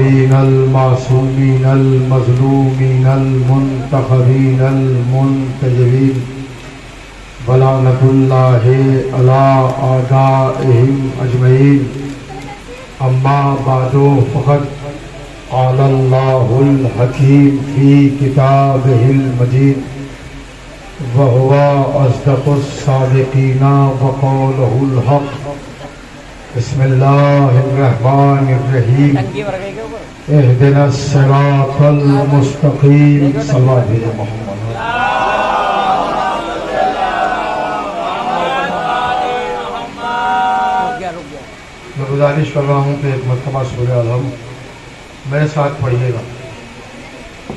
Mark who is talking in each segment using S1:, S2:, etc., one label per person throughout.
S1: الطاهرين المعصومين المظلومين المنتخبين المنتجبين ولعنة الله على أعدائهم أجمعين أما بعد فقد قال الله الحكيم في كتابه المجيد وهو أصدق الصادقين وقوله الحق بسم الله الرحمن الرحيم اهدنا الصراط المستقيم صلى الله عليه وسلم. میں گزارش کر رہا ہوں کہ ایک مرتبہ سورہ الحمد میرے ساتھ پڑھیے گا.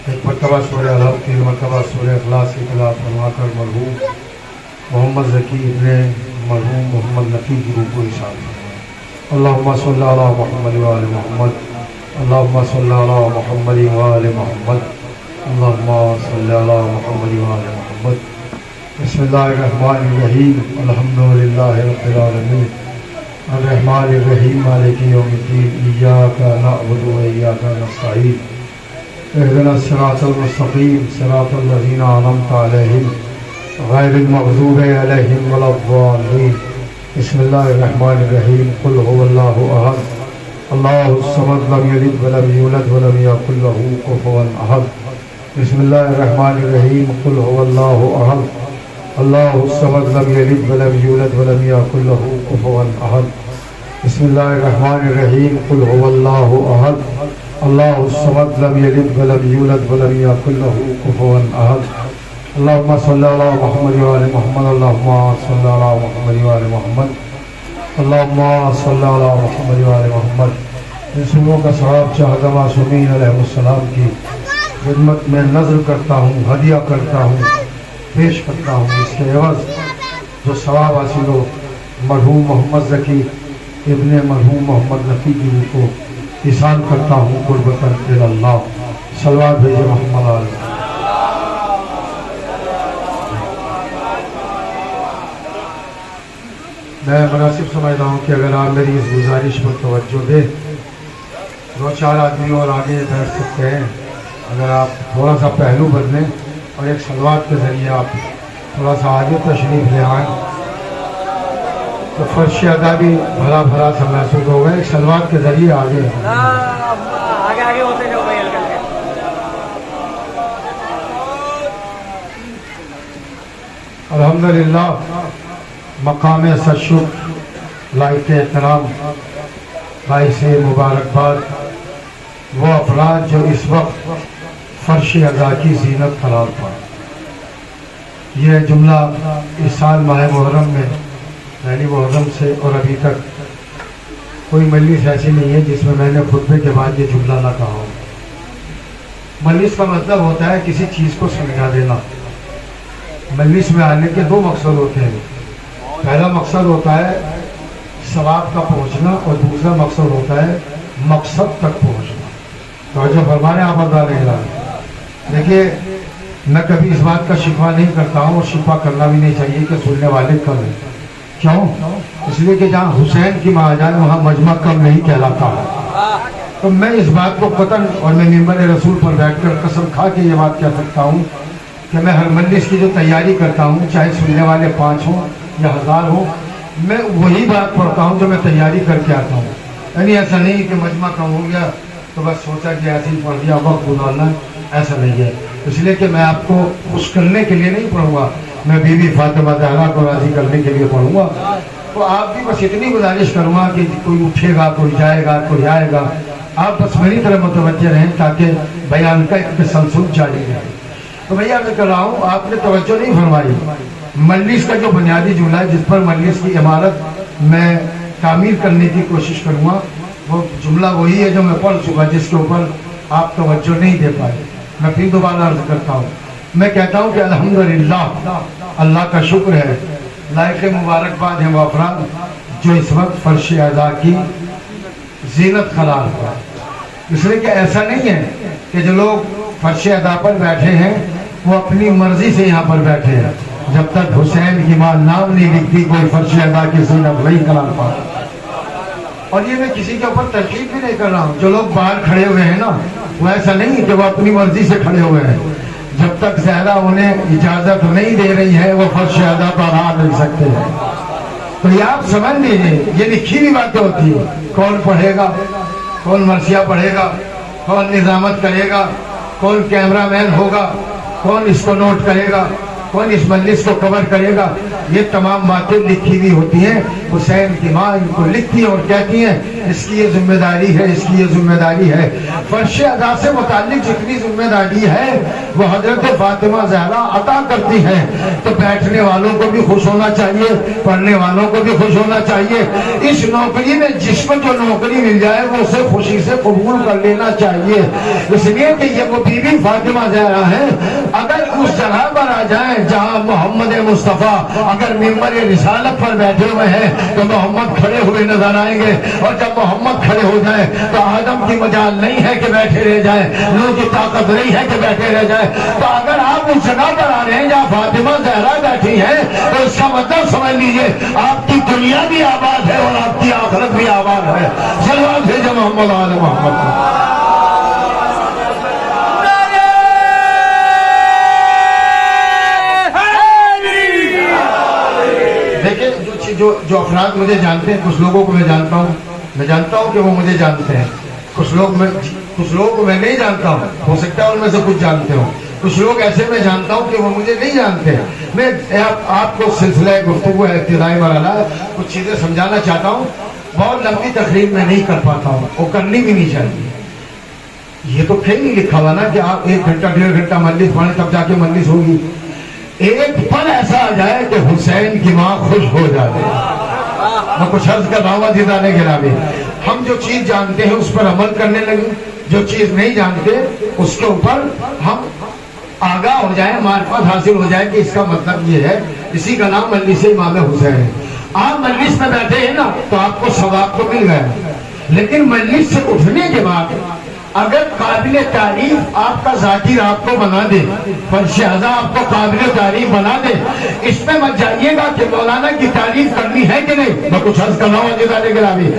S1: ایک مرتبہ سورہ الحمد، 3 مرتبہ سورہ اخلاص کی تلاوت فرما کر مرحوم محمد ذکی ابن مرحوم محمد نقی کی روح کو ارشاد فرمائیں. اللہم صلی علی محمد وآل محمد، اللہم صلی علی محمد وآل محمد، اللہم صلی علی محمد وآل محمد. بسم اللہ الرحمن الرحیم، الحمدللہ رب العالمین، الرحمن الرحیم، مالک یوم الدین، ایاک نعبد و ایاک نستعین، اہدنا الصراط المستقیم صراط الذین انعمت علیہم غیر المغضوب علیہم ولا الضالین. بسم اللہ الرحمن الرحیم، قل هو اللہ احد اللہ الصمد لم یلد ولم یولد ولم یکن له کفوا احد. بسم اللہ الرحمن الرحیم، قل هو اللہ احد اللہ الصمد لم یلد ولم یولد ولم یکن له کفوا احد. بسم اللہ الرحمن الرحیم، قل هو اللہ احد اللہ الصمد لم یلد ولم یولد ولم یکن له کفوا احد. اللہم صلی علی محمد وآل محمد، اللہم صلی علی محمد وآل محمد، اللہم صلی علی محمد وآل محمد. ان سوروں کا ثواب چاہدہ معصومین علیہ السلام کی خدمت میں نظر کرتا ہوں، ہدیہ کرتا ہوں، پیش کرتا ہوں. اس کے عوض جو ثواب حاصل ہو مرحوم محمد ذکی ابن مرحوم محمد نقی کی روح کو احسان کرتا ہوں قربتاً الی اللہ. صلوات بھیجے محمد علیہ. میں مناسب سمجھتا ہوں کہ اگر آپ میری اس گزارش پر توجہ دیں، 2-4 آدمی اور آگے بیٹھ سکتے ہیں. اگر آپ تھوڑا سا پہلو بدلیں اور ایک صلوات کے ذریعے آپ تھوڑا سا آگے تشریف لے آئیں تو فرش ادا بھی بھرا بھرا سا محسوس ہوگا. ایک صلوات کے ذریعے آگے ہوتے جاؤ بھائی. الحمدللہ مقام سشک لائق احترام باعث مبارکباد وہ افراد جو اس وقت فرش ادا کی زینت قرار پا. یہ جملہ اس سال ماہ محرم میں یعنی محرم سے اور ابھی تک کوئی مجلس ایسی نہیں ہے جس میں میں نے خطبے کے بعد یہ جملہ نہ کہا ہو. مجلس کا مطلب ہوتا ہے کسی چیز کو سمجھا دینا. مجلس میں آنے کے 2 مقصد ہوتے ہیں. پہلا مقصد ہوتا ہے ثواب کا پہنچنا اور دوسرا مقصد ہوتا ہے مقصد تک پہنچنا. توجہ فرمانے آپ ادا نہیں رہا. دیکھیے میں کبھی اس بات کا شکوہ نہیں کرتا ہوں اور شکوہ کرنا بھی نہیں چاہیے کہ سننے والے کم ہیں. کیوں؟ اس لیے کہ جہاں حسین کی ماں جائے وہاں مجمع کم نہیں کہلاتا ہے. تو میں اس بات کو قطعاً اور میں ممبر رسول پر بیٹھ کر قسم کھا کے یہ بات کہہ سکتا ہوں کہ میں ہر مجلس کی جو تیاری کرتا ہوں چاہے سننے والے 5 ہوں یا 1000 ہوں، میں وہی بات پڑھتا ہوں جو میں تیاری کر کے آتا ہوں. یعنی ایسا نہیں کہ مجمع کم ہو گیا تو بس سوچا کہ ایسے ہی پڑھ دیا وقت گزارنا، ایسا نہیں ہے. اس لیے کہ میں آپ کو خوش کرنے کے لیے نہیں پڑھوں گا، میں بی بی فاطمہ زہرا کو راضی کرنے کے لیے پڑھوں گا. تو آپ بھی بس اتنی گزارش کروں گا کہ کوئی اٹھے گا، کوئی جائے گا، کوئی آئے گا، آپ بس میری طرح متوجہ رہیں تاکہ بیان کا ایک تسلسل جاری رہے. تو بھیا میں کر رہا ہوں آپ نے توجہ نہیں فرمائی. مجلس کا جو بنیادی جملہ ہے جس پر مجلس کی عمارت میں تعمیر کرنے کی کوشش کروں گا وہ جملہ وہی ہے جو میں پڑھ چکا جس کے اوپر آپ توجہ نہیں دے پائے. میں پھر دوبارہ عرض کرتا ہوں. میں کہتا ہوں کہ الحمدللہ اللہ کا شکر ہے، لائق مبارکباد ہیں وہ افراد جو اس وقت فرش اعضاء کی زینت قرار ہوا. اس لیے کہ ایسا نہیں ہے کہ جو لوگ فرش اعضاء پر بیٹھے ہیں وہ اپنی مرضی سے یہاں پر بیٹھے ہیں. جب تک حسین کی ماں نام نہیں لکھتی کوئی فرش اعضاء کی زینت نہیں قرار پا. اور یہ میں کسی کے اوپر تنقید بھی نہیں کر رہا ہوں. جو لوگ باہر کھڑے ہوئے ہیں نا وہ ایسا نہیں کہ وہ اپنی مرضی سے کھڑے ہوئے ہیں. جب تک زہرا انہیں اجازت نہیں دے رہی ہے وہ فرش ادا پر آ نہیں سکتے ہیں. تو یہ آپ سمجھ لیجیے یہ لکھی ہوئی باتیں ہوتی ہیں. کون پڑھے گا, کون مرثیہ پڑھے گا, کون نظامت کرے گا, کون کیمرہ مین ہوگا, کون اس کو نوٹ کرے گا, کون اس مجلس کو کور کرے گا, یہ تمام باتیں لکھی ہوئی ہوتی ہیں. حسین کی ماں ان کو لکھتی ہے اور کہتی ہیں اس کی یہ ذمہ داری ہے, اس کی یہ ذمہ داری ہے. فرش ادا سے متعلق جتنی ذمہ داری ہے وہ حضرت فاطمہ زہرا عطا کرتی ہیں. تو بیٹھنے والوں کو بھی خوش ہونا چاہیے, پڑھنے والوں کو بھی خوش ہونا چاہیے. اس نوکری میں جس کو جو نوکری مل جائے وہ اسے خوشی سے قبول کر لینا چاہیے, اس لیے کہ یہ وہ بی بی فاطمہ زہرا ہے. اگر اس جگہ پر آ جائیں جہاں محمد مصطفیٰ اگر ممبر رسالت پر بیٹھے ہوئے ہیں تو محمد کھڑے ہوئے نظر آئیں گے, اور جب محمد کھڑے ہو جائیں تو آدم کی مجال نہیں ہے کہ بیٹھے رہ جائیں, لوگوں کی طاقت نہیں ہے کہ بیٹھے رہ جائیں. تو اگر آپ اس جگہ پر آ رہے ہیں جہاں فاطمہ زہرا بیٹھی ہیں تو اس کا مطلب سمجھ لیجئے آپ کی دنیا بھی آباد ہے اور آپ کی آخرت بھی آباد ہے. صلوات بھیجو محمد آل محمد. دیکھیں جو افراد مجھے جانتے ہیں, کچھ لوگوں کو میں جانتا ہوں کہ وہ مجھے جانتے ہیں. کچھ لوگوں کو میں نہیں جانتا ہوں, ہو سکتا ہے ان میں سے کچھ جانتے ہوں. کچھ لوگ ایسے میں جانتا ہوں کہ وہ مجھے نہیں جانتے. میں آپ کو سلسلہ گفتگو ہے, ابتدائی مرحلہ, کچھ چیزیں سمجھانا چاہتا ہوں. بہت لمبی تقریر میں نہیں کر پاتا ہوں, وہ کرنی بھی نہیں چاہیے. یہ تو کہیں نہیں لکھا ہوا نا کہ آپ 1 گھنٹہ 1.5 گھنٹہ مجلس پڑھیں تب جا کے مجلس ہوگی. ایک پل ایسا آ جائے کہ حسین کی ماں خوش ہو جائے. میں کچھ عرض کر رہا ہوں عزیزان گرامی, ہم جو چیز جانتے ہیں اس پر عمل کرنے لگیں, جو چیز نہیں جانتے اس کے اوپر ہم آگاہ ہو جائیں, معرفت حاصل ہو جائے کہ اس کا مطلب یہ ہے. اسی کا نام مجلس امام حسین ہے. آپ مجلس میں بیٹھے ہیں نا تو آپ کو ثواب تو مل گیا, لیکن مجلس سے اٹھنے کے بعد اگر قابل تعریف آپ کا ذاکر آپ کو بنا دے, فرش اعضا آپ کو قابل تعریف بنا دے, اس میں مت جائیے گا کہ مولانا کی تعریف کرنی ہے کہ نہیں. میں کچھ عرض کر رہا ہوں عزیزان گرامی,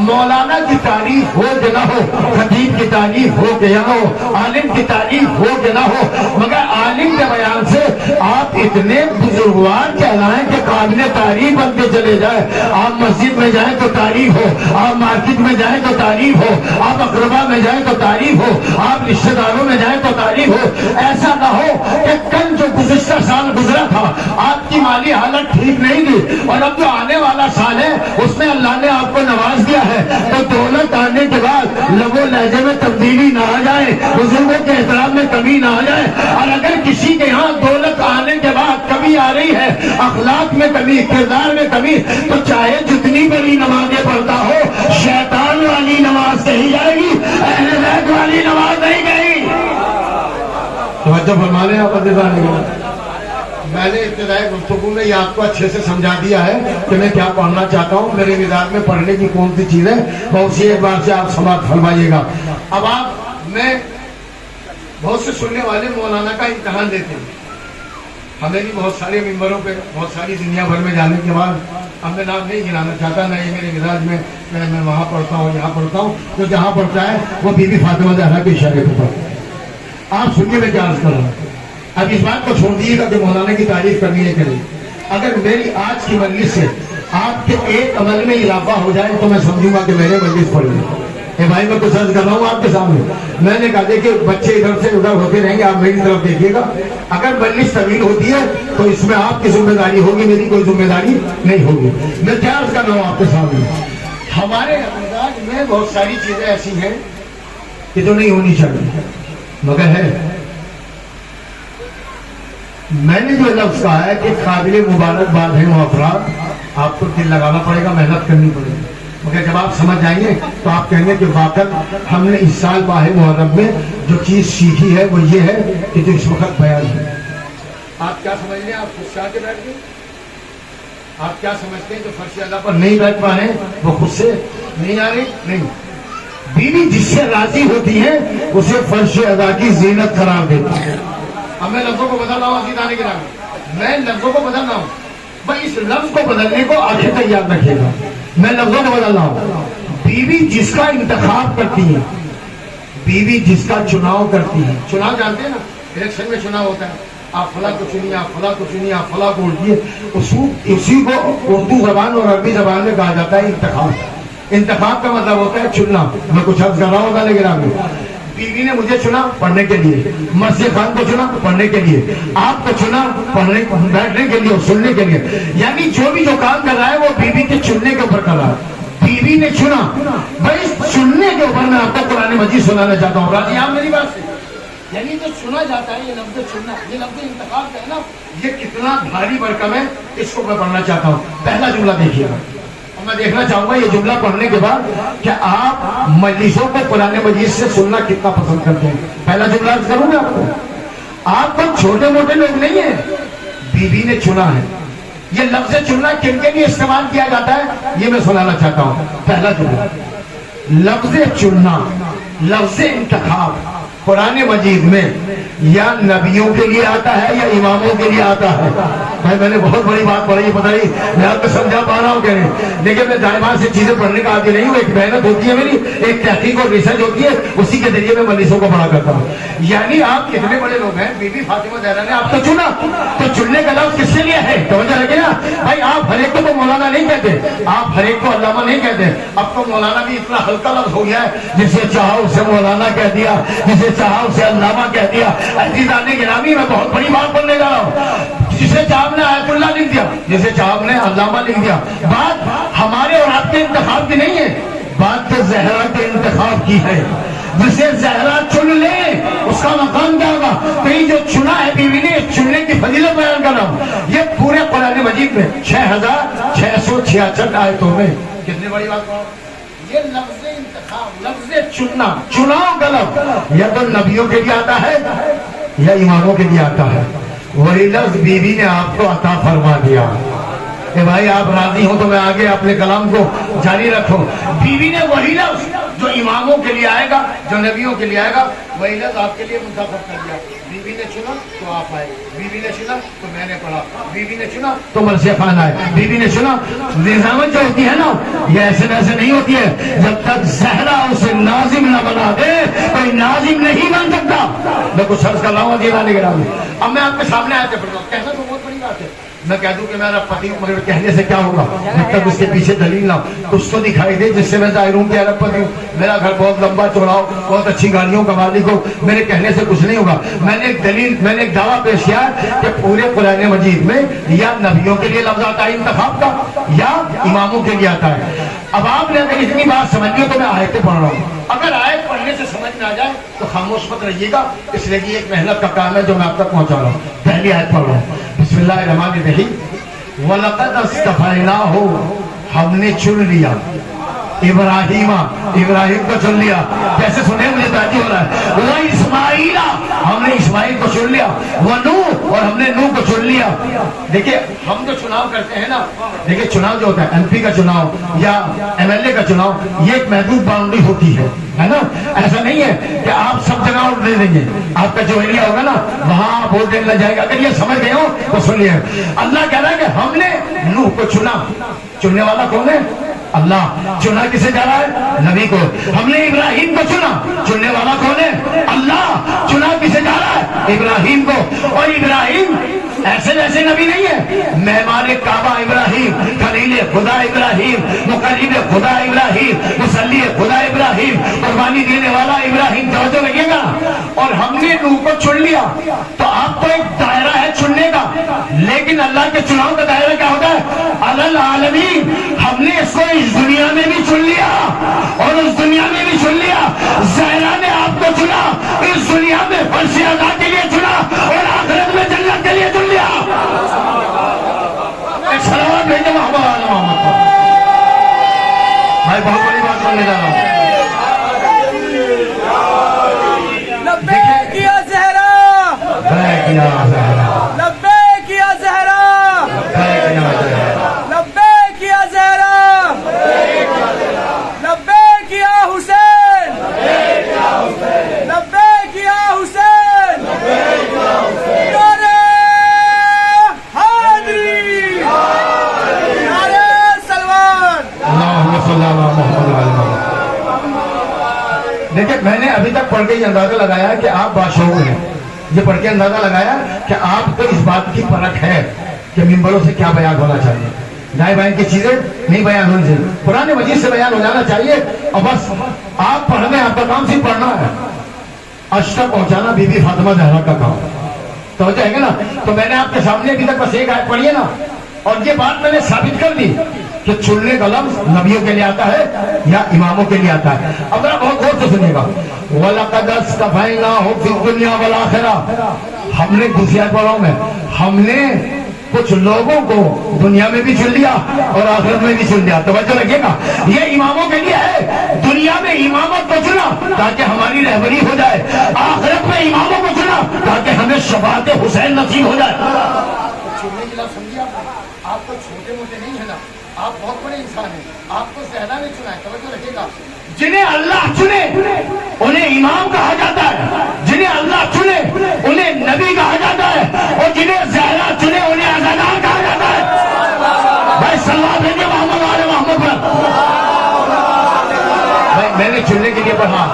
S1: مولانا کی تعریف ہو کہ نہ ہو, خطیب کی تعریف ہو کہ نہ ہو, عالم کی تعریف ہو کہ نہ ہو, مگر عالم کے بیان سے آپ اتنے بزرگوار کہلائیں کہ قابل تعریف بن کے چلے جائیں. آپ مسجد میں جائیں تو تعریف ہو, آپ مارکیٹ میں جائیں تو تعریف ہو, آپ اقربا میں جائیں تو تعریف ہو, آپ رشتہ داروں میں جائیں تو تعریف ہو. ایسا نہ ہو کہ کل جو گزشتہ سال گزرا تھا آپ کی مالی حالت ٹھیک نہیں تھی اور اب جو آنے والا سال ہے اس میں اللہ نے آپ کو نواز دیا ہے, تو دولت آنے کے بعد لب و لہجے میں تبدیلی نہ آ جائے, بزرگوں کے احترام میں کمی نہ آ جائے. اور اگر کسی کے یہاں دولت آنے کے بعد کمی آ رہی ہے, اخلاق میں کمی, کردار میں کمی, تو چاہے جتنی بڑی نمازیں پڑھتا ہو, شیطان والی نماز کہی جائے گی, اہل بیت والی نماز نہیں گئی. توجہ فرمانے آپ عزیزان گرامی, میں نے ابتدائی گفتگو میں یہ آپ کو اچھے سے سمجھا دیا ہے کہ میں کیا پڑھنا چاہتا ہوں, میرے مزاج میں پڑھنے کی کون سی چیز ہے, بہت سی ایک بار سے آپ سماعت فرمائیے گا. اب میں بہت سے سننے والے مولانا کا امتحان دیتے ہیں. ہمیں بھی بہت سارے ممبروں پہ, بہت ساری دنیا بھر میں جانے کے بعد, اب میں نام نہیں گرانا چاہتا, نہ یہ میرے مزاج میں میں وہاں پڑھتا ہوں یہاں پڑھتا ہوں, تو جہاں پڑھتا ہے وہ بی بی فاطمہ زہرا کے اشارے پہ پڑھتا ہے. آپ سنیے میں کیا عرض کر رہا ہوں. اب اس بات کو چھوڑ دیجیے گا کہ مولانا کی تعریف کرنی ہے کہ نہیں. اگر میری آج کی مجلس سے آپ کے ایک عمل میں اضافہ ہو جائے تو میں سمجھوں گا کہ میرے مجلس پڑھ لی. بھائی میں کچھ عرض کر رہا ہوں آپ کے سامنے. میں نے کہا کہ بچے ادھر سے ادھر ہوتے رہیں گے, آپ میری طرف دیکھیے گا. اگر مجلس طویل ہوتی ہے تو اس میں آپ کی ذمہ داری ہوگی, میری کوئی ذمہ داری نہیں ہوگی. میں کیا عرض کر رہا ہوں آپ کے سامنے, ہمارے مزاج میں بہت ساری چیزیں ایسی ہیں کہ جو نہیں ہونی چاہیے مگر ہے. میں نے جو لفظ کہا ہے کہ قابل مبارکباد ہے وہ افراد, آپ کو دل لگانا پڑے گا, محنت کرنی پڑے گی, مگر جب آپ سمجھ جائیں گے تو آپ کہیں گے کہ واقعی ہم نے اس سال ماہ محرم میں جو چیز سیکھی ہے وہ یہ ہے کہ جو اس وقت بیان ہے. آپ کیا سمجھ لیں, آپ خود سے آ کے بیٹھ گئے, آپ کیا سمجھتے ہیں جو فرش ادا پر نہیں بیٹھ پا رہے ہیں وہ خود سے نہیں آ رہے. نہیں, بیوی جس سے راضی ہوتی ہے اسے فرش ادا کی زینت قرار دیتی ہے. اب میں لفظوں کو بدل رہا ہوں عزیزان گرامی, میں لفظوں کو بدل رہا ہوں. بھائی اس لفظ کو بدلنے کو آخر تک یاد رکھیے گا, میں لفظوں کو بدل رہا ہوں. بیوی جس کا انتخاب کرتی ہے، بیوی جس کا چناؤ کرتی ہے، چناؤ جانتے ہیں نا، الیکشن میں چناؤ ہوتا ہے، آپ فلاں کو چنیے، آپ فلاں کو چنیے، آپ فلاں کو اٹھیے، اسی کو اردو زبان اور عربی زبان میں کہا جاتا ہے انتخاب۔ انتخاب کا مطلب ہوتا ہے چننا۔ میں کچھ عرض کر رہا ہوگا لیکن آپ بیوی نے مجھے چنا پڑھنے کے لیے، مسجد خان کو چنا پڑھنے کے لیے، آپ کو چنا پڑھنے بیٹھنے کے لیے اور سننے کے لیے، یعنی جو بھی جو کام کر رہا ہے وہ بیوی کے چننے کے اوپر کر رہا ہے۔ بیوی نے چنا، بھائی چننے کے اوپر میں آپ کو قرآن مجید سنانا چاہتا ہوں، راضی آپ میری بات سے؟ یعنی جو چنا جاتا ہے، یہ لفظ چننا، یہ لفظ انتخاب کا ہے نا، یہ کتنا بھاری بھرکم ہے، اس کو میں پڑھنا چاہتا ہوں۔ پہلا جملہ دیکھیے گا، اور میں دیکھنا چاہوں گا یہ جملہ پڑھنے کے بعد کہ آپ مجلسوں کو قرآن مجید سے سننا کتنا پسند کرتے ہیں۔ پہلا جملہ عرض کروں گا آپ کو چھوٹے موٹے لوگ نہیں ہیں، بیوی نے چنا ہے۔ یہ لفظ چننا کن کے لیے استعمال کیا جاتا ہے یہ میں سنانا چاہتا ہوں۔ پہلا جملہ، لفظ چننا، لفظ انتخاب قرآن مجید میں یا نبیوں کے لیے آتا ہے یا اماموں کے لیے آتا ہے۔ بھائی میں نے بہت بڑی بات پڑھی، پتہ نہیں میں آپ کو سمجھا پا رہا ہوں کہ نہیں، لیکن میں دائیں سے چیزیں پڑھنے کا عادی نہیں ہوں، ایک محنت ہوتی ہے میری، ایک تحقیق اور ریسرچ ہوتی ہے، اسی کے ذریعے میں مجلسوں کو پڑھا کرتا ہوں۔ یعنی آپ کتنے بڑے لوگ ہیں، بی بی فاطمہ زہرا نے آپ کو چنا، تو چننے کا لفظ کس کے لیے ہے؟ توجہ رکھیں نا بھائی، آپ ہر ایک کو تو مولانا نہیں کہتے، آپ ہر ایک کو علامہ نہیں کہتے، اب تو مولانا بھی اتنا ہلکا لفظ ہو گیا ہے، جسے چاہا اسے مولانا کہہ دیا، جسے چاہا اسے علامہ کہہ دیا۔ عزیزان گرامی، میں بہت بڑی بات بولنے جا رہا ہوں، جسے چاہا نے آیت اللہ لکھ دیا، جسے چاہا نے علامہ لکھ دیا۔ بات ہمارے اور آپ کے انتخاب کی نہیں ہے، بات تو زہرا کے انتخاب کی ہے۔ جسے زہرا چن لے اس کا مقام کیا ہوگا؟ کہیں جو چنا ہے بیوی نے، چننے کی فضیلت بیان کر رہا ہوں۔ یہ پورے قرآن مجید میں 6666 آیتوں میں، کتنی بڑی بات ہے یہ لفظ انتخاب، لفظ چننا، چناؤ کا لفظ یا تو نبیوں کے لیے آتا ہے یا اماموں کے لیے آتا ہے۔ وہی لفظ بیوی نے آپ کو عطا فرما دیا کہ بھائی آپ راضی ہو تو میں آگے اپنے کلام کو جاری رکھوں۔ بیوی نے وہی لفظ جو اماموں کے لیے آئے گا، جو نبیوں کے لیے آئے گا، وہی لفظ آپ کے لیے منتخب کر دیا۔ بیوی نے چنا تو آپ آئے، بیوی نے چنا تو میں نے پڑھا، بیوی نے چنا تو مرثیہ خان آئے، بیوی نے چنا۔ نظامت جو ہوتی ہے نا، یہ ایسے ویسے نہیں ہوتی ہے، جب تک زہرا اسے ناظم نہ بنا دے کوئی ناظم نہیں بن سکتا۔ میں کچھ عرض کر رہا ہوں عزیزان گرامی، اب میں آپ کے سامنے آیتیں پڑھ رہا ہوں، کہنا تو بہت بڑی بات ہے، میں کہہ دوں کہ میرا پتی، مگر کہنے سے کیا ہوگا جب تک اس کے پیچھے دلیل نہ کچھ تو دکھائی دے جس سے میں ظاہر ہوں کہ ارب پتی ہوں، میرا گھر بہت لمبا چوڑا ہو، بہت اچھی گاڑیوں کا مالک ہو، میرے کہنے سے کچھ نہیں ہوگا۔ میں نے ایک دلیل، میں نے ایک دعویٰ پیش کیا کہ پورے قرآن مجید میں یا نبیوں کے لیے لفظ آتا ہے انتخاب کا یا اماموں کے لیے آتا ہے۔ اب آپ نے اگر اتنی بات سمجھ لی تو میں آیتیں پڑھ رہا ہوں، اگر آیت پڑھنے سے سمجھ میں آ جائے تو خاموش مت رہیے گا، اس لیے کہ ایک محنت کا کام ہے جو میں آپ تک پہنچا رہا ہوں۔ پہلی آیت پڑھ رہا ہوں، بسم اللہ الرحمن الرحیم۔ وَلَقَدْ اصْطَفَيْنَاهُ، ہم نے چن لیا ابراہیم، ابراہیم کو چن لیا۔ کیسے سنے مجھے تعجب ہو رہا ہے۔ وَإِسْمَاعِيلَ، ہم نے اسماعیل کو چن لیا۔ وَنُوح، اور ہم نے نوح کو چن لیا۔ دیکھیں ہم جو چناؤ کرتے ہیں نا، دیکھیں چناؤ جو ہوتا ہے ایم پی کا چناؤ یا ایم ایل اے کا چناؤ، یہ ایک محدود باؤنڈری ہوتی ہے نا، ایسا نہیں ہے کہ آپ سب جگہ ووٹ دے دیں گے، آپ کا جو ایریا ہوگا نا وہاں ووٹ دینا جائے گا۔ اگر یہ سمجھ گئے ہو تو سنیے، اللہ کہہ رہا ہے کہ ہم نے نوح کو چنا۔ چننے والا کون ہے؟ اللہ۔ چنا کسے جا رہا ہے؟ نبی کو۔ ہم نے ابراہیم کو چنا، چننے والا کون ہے؟ اللہ۔ چنا کسے جا رہا ہے؟ ابراہیم کو۔ اور ابراہیم ایسے ویسے نبی نہیں ہے، مہمان کعبہ ابراہیم، خلیل خدا ابراہیم، مقرب خدا ابراہیم، مصلی خدا ابراہیم، قربانی دینے والا ابراہیم۔ توجہ لگے گا۔ اور ہم نے نوح کو چن لیا، تو آپ کو ایک دائرہ ہے چننے کا، لیکن اللہ کے چناؤ کا دائرہ کیا ہوتا ہے؟ علی العالمین۔ ہم نے اس کو اس دنیا میں بھی چن لیا اور اس دنیا میں بھی چن لیا۔ زہرا نے آپ کو چنا، اس دنیا میں فرش ادا کے لیے چنا اور آخرت میں جنت کے لیے چن لیا۔ ایک صلوات بھیجو محمد آل محمد کو۔ بھائی بہت بڑی بات کرنے جا رہا ہوں۔
S2: لبیک یا زہرا،
S1: لبیک یا زہرا،
S2: لبیک یا زہرا،
S1: لبیک یا زہرا،
S2: لبیک یا زہرا، لبیک یا حسین، لبیک یا حسین، نعرہ حیدری، نعرہ سلوان۔
S1: اللہم صلی اللہ علیہ وسلم۔ پڑھ کے یہ اندازہ لگایا کہ آپ بادشاہ ہیں، یہ پڑھ کے اندازہ لگایا کہ آپ کو اس بات کی پرکھ ہے کہ ممبروں سے کیا بیان ہونا چاہیے، دائیں بائیں کی چیزیں نہیں بیان ہونی چاہیے، قرآن مجید سے بیان ہو جانا چاہیے، اور بس آپ پڑھنے، آپ کا کام صرف پڑھنا ہے، عرش تک پہنچانا بی بی فاطمہ زہرا کا کام، توجہ ہے نا؟ تو میں نے آپ کے سامنے ابھی تک بس ایک آیت پڑھی ہے نا، اور یہ بات میں نے ثابت کر دی کہ چلنے کا لفظ نبیوں کے لیے آتا ہے یا اماموں کے لیے آتا ہے۔ اب ذرا بہت غور سے سنیے گا، وَلَقَدْ اصْطَفَيْنَاهُ فِي الدُّنْيَا وَالْآخِرَةِ، ہم نے دوسری پڑھاؤں میں ہم نے کچھ لوگوں کو دنیا میں بھی چن لیا اور آخرت میں بھی چن لیا، توجہ رکھیے گا، یہ اماموں کے لیے ہے، دنیا میں امامت کو چنا تاکہ ہماری رہبری ہو جائے، آخرت میں اماموں کو چنا تاکہ ہمیں شفاعت حسین نصیب ہو جائے۔ چھوڑنے کی لفظ سمجھیے، آپ کو چھوٹے موٹے نہیں ہے نا، آپ بہت بڑے انسان ہیں، آپ کو زہرا نے چنا ہے، توجہ رکھیے گا، جنہیں اللہ چنے انہیں امام کہا جاتا ہے، جنہیں اللہ چنے انہیں نبی کہا جاتا ہے، اور جنہیں زہرا چنے انہیں عزادار کہا جاتا ہے۔ بھائی صلوات بھیجیے محمد آل محمد پر۔ بھائی میں نے چننے کے لیے پڑھا،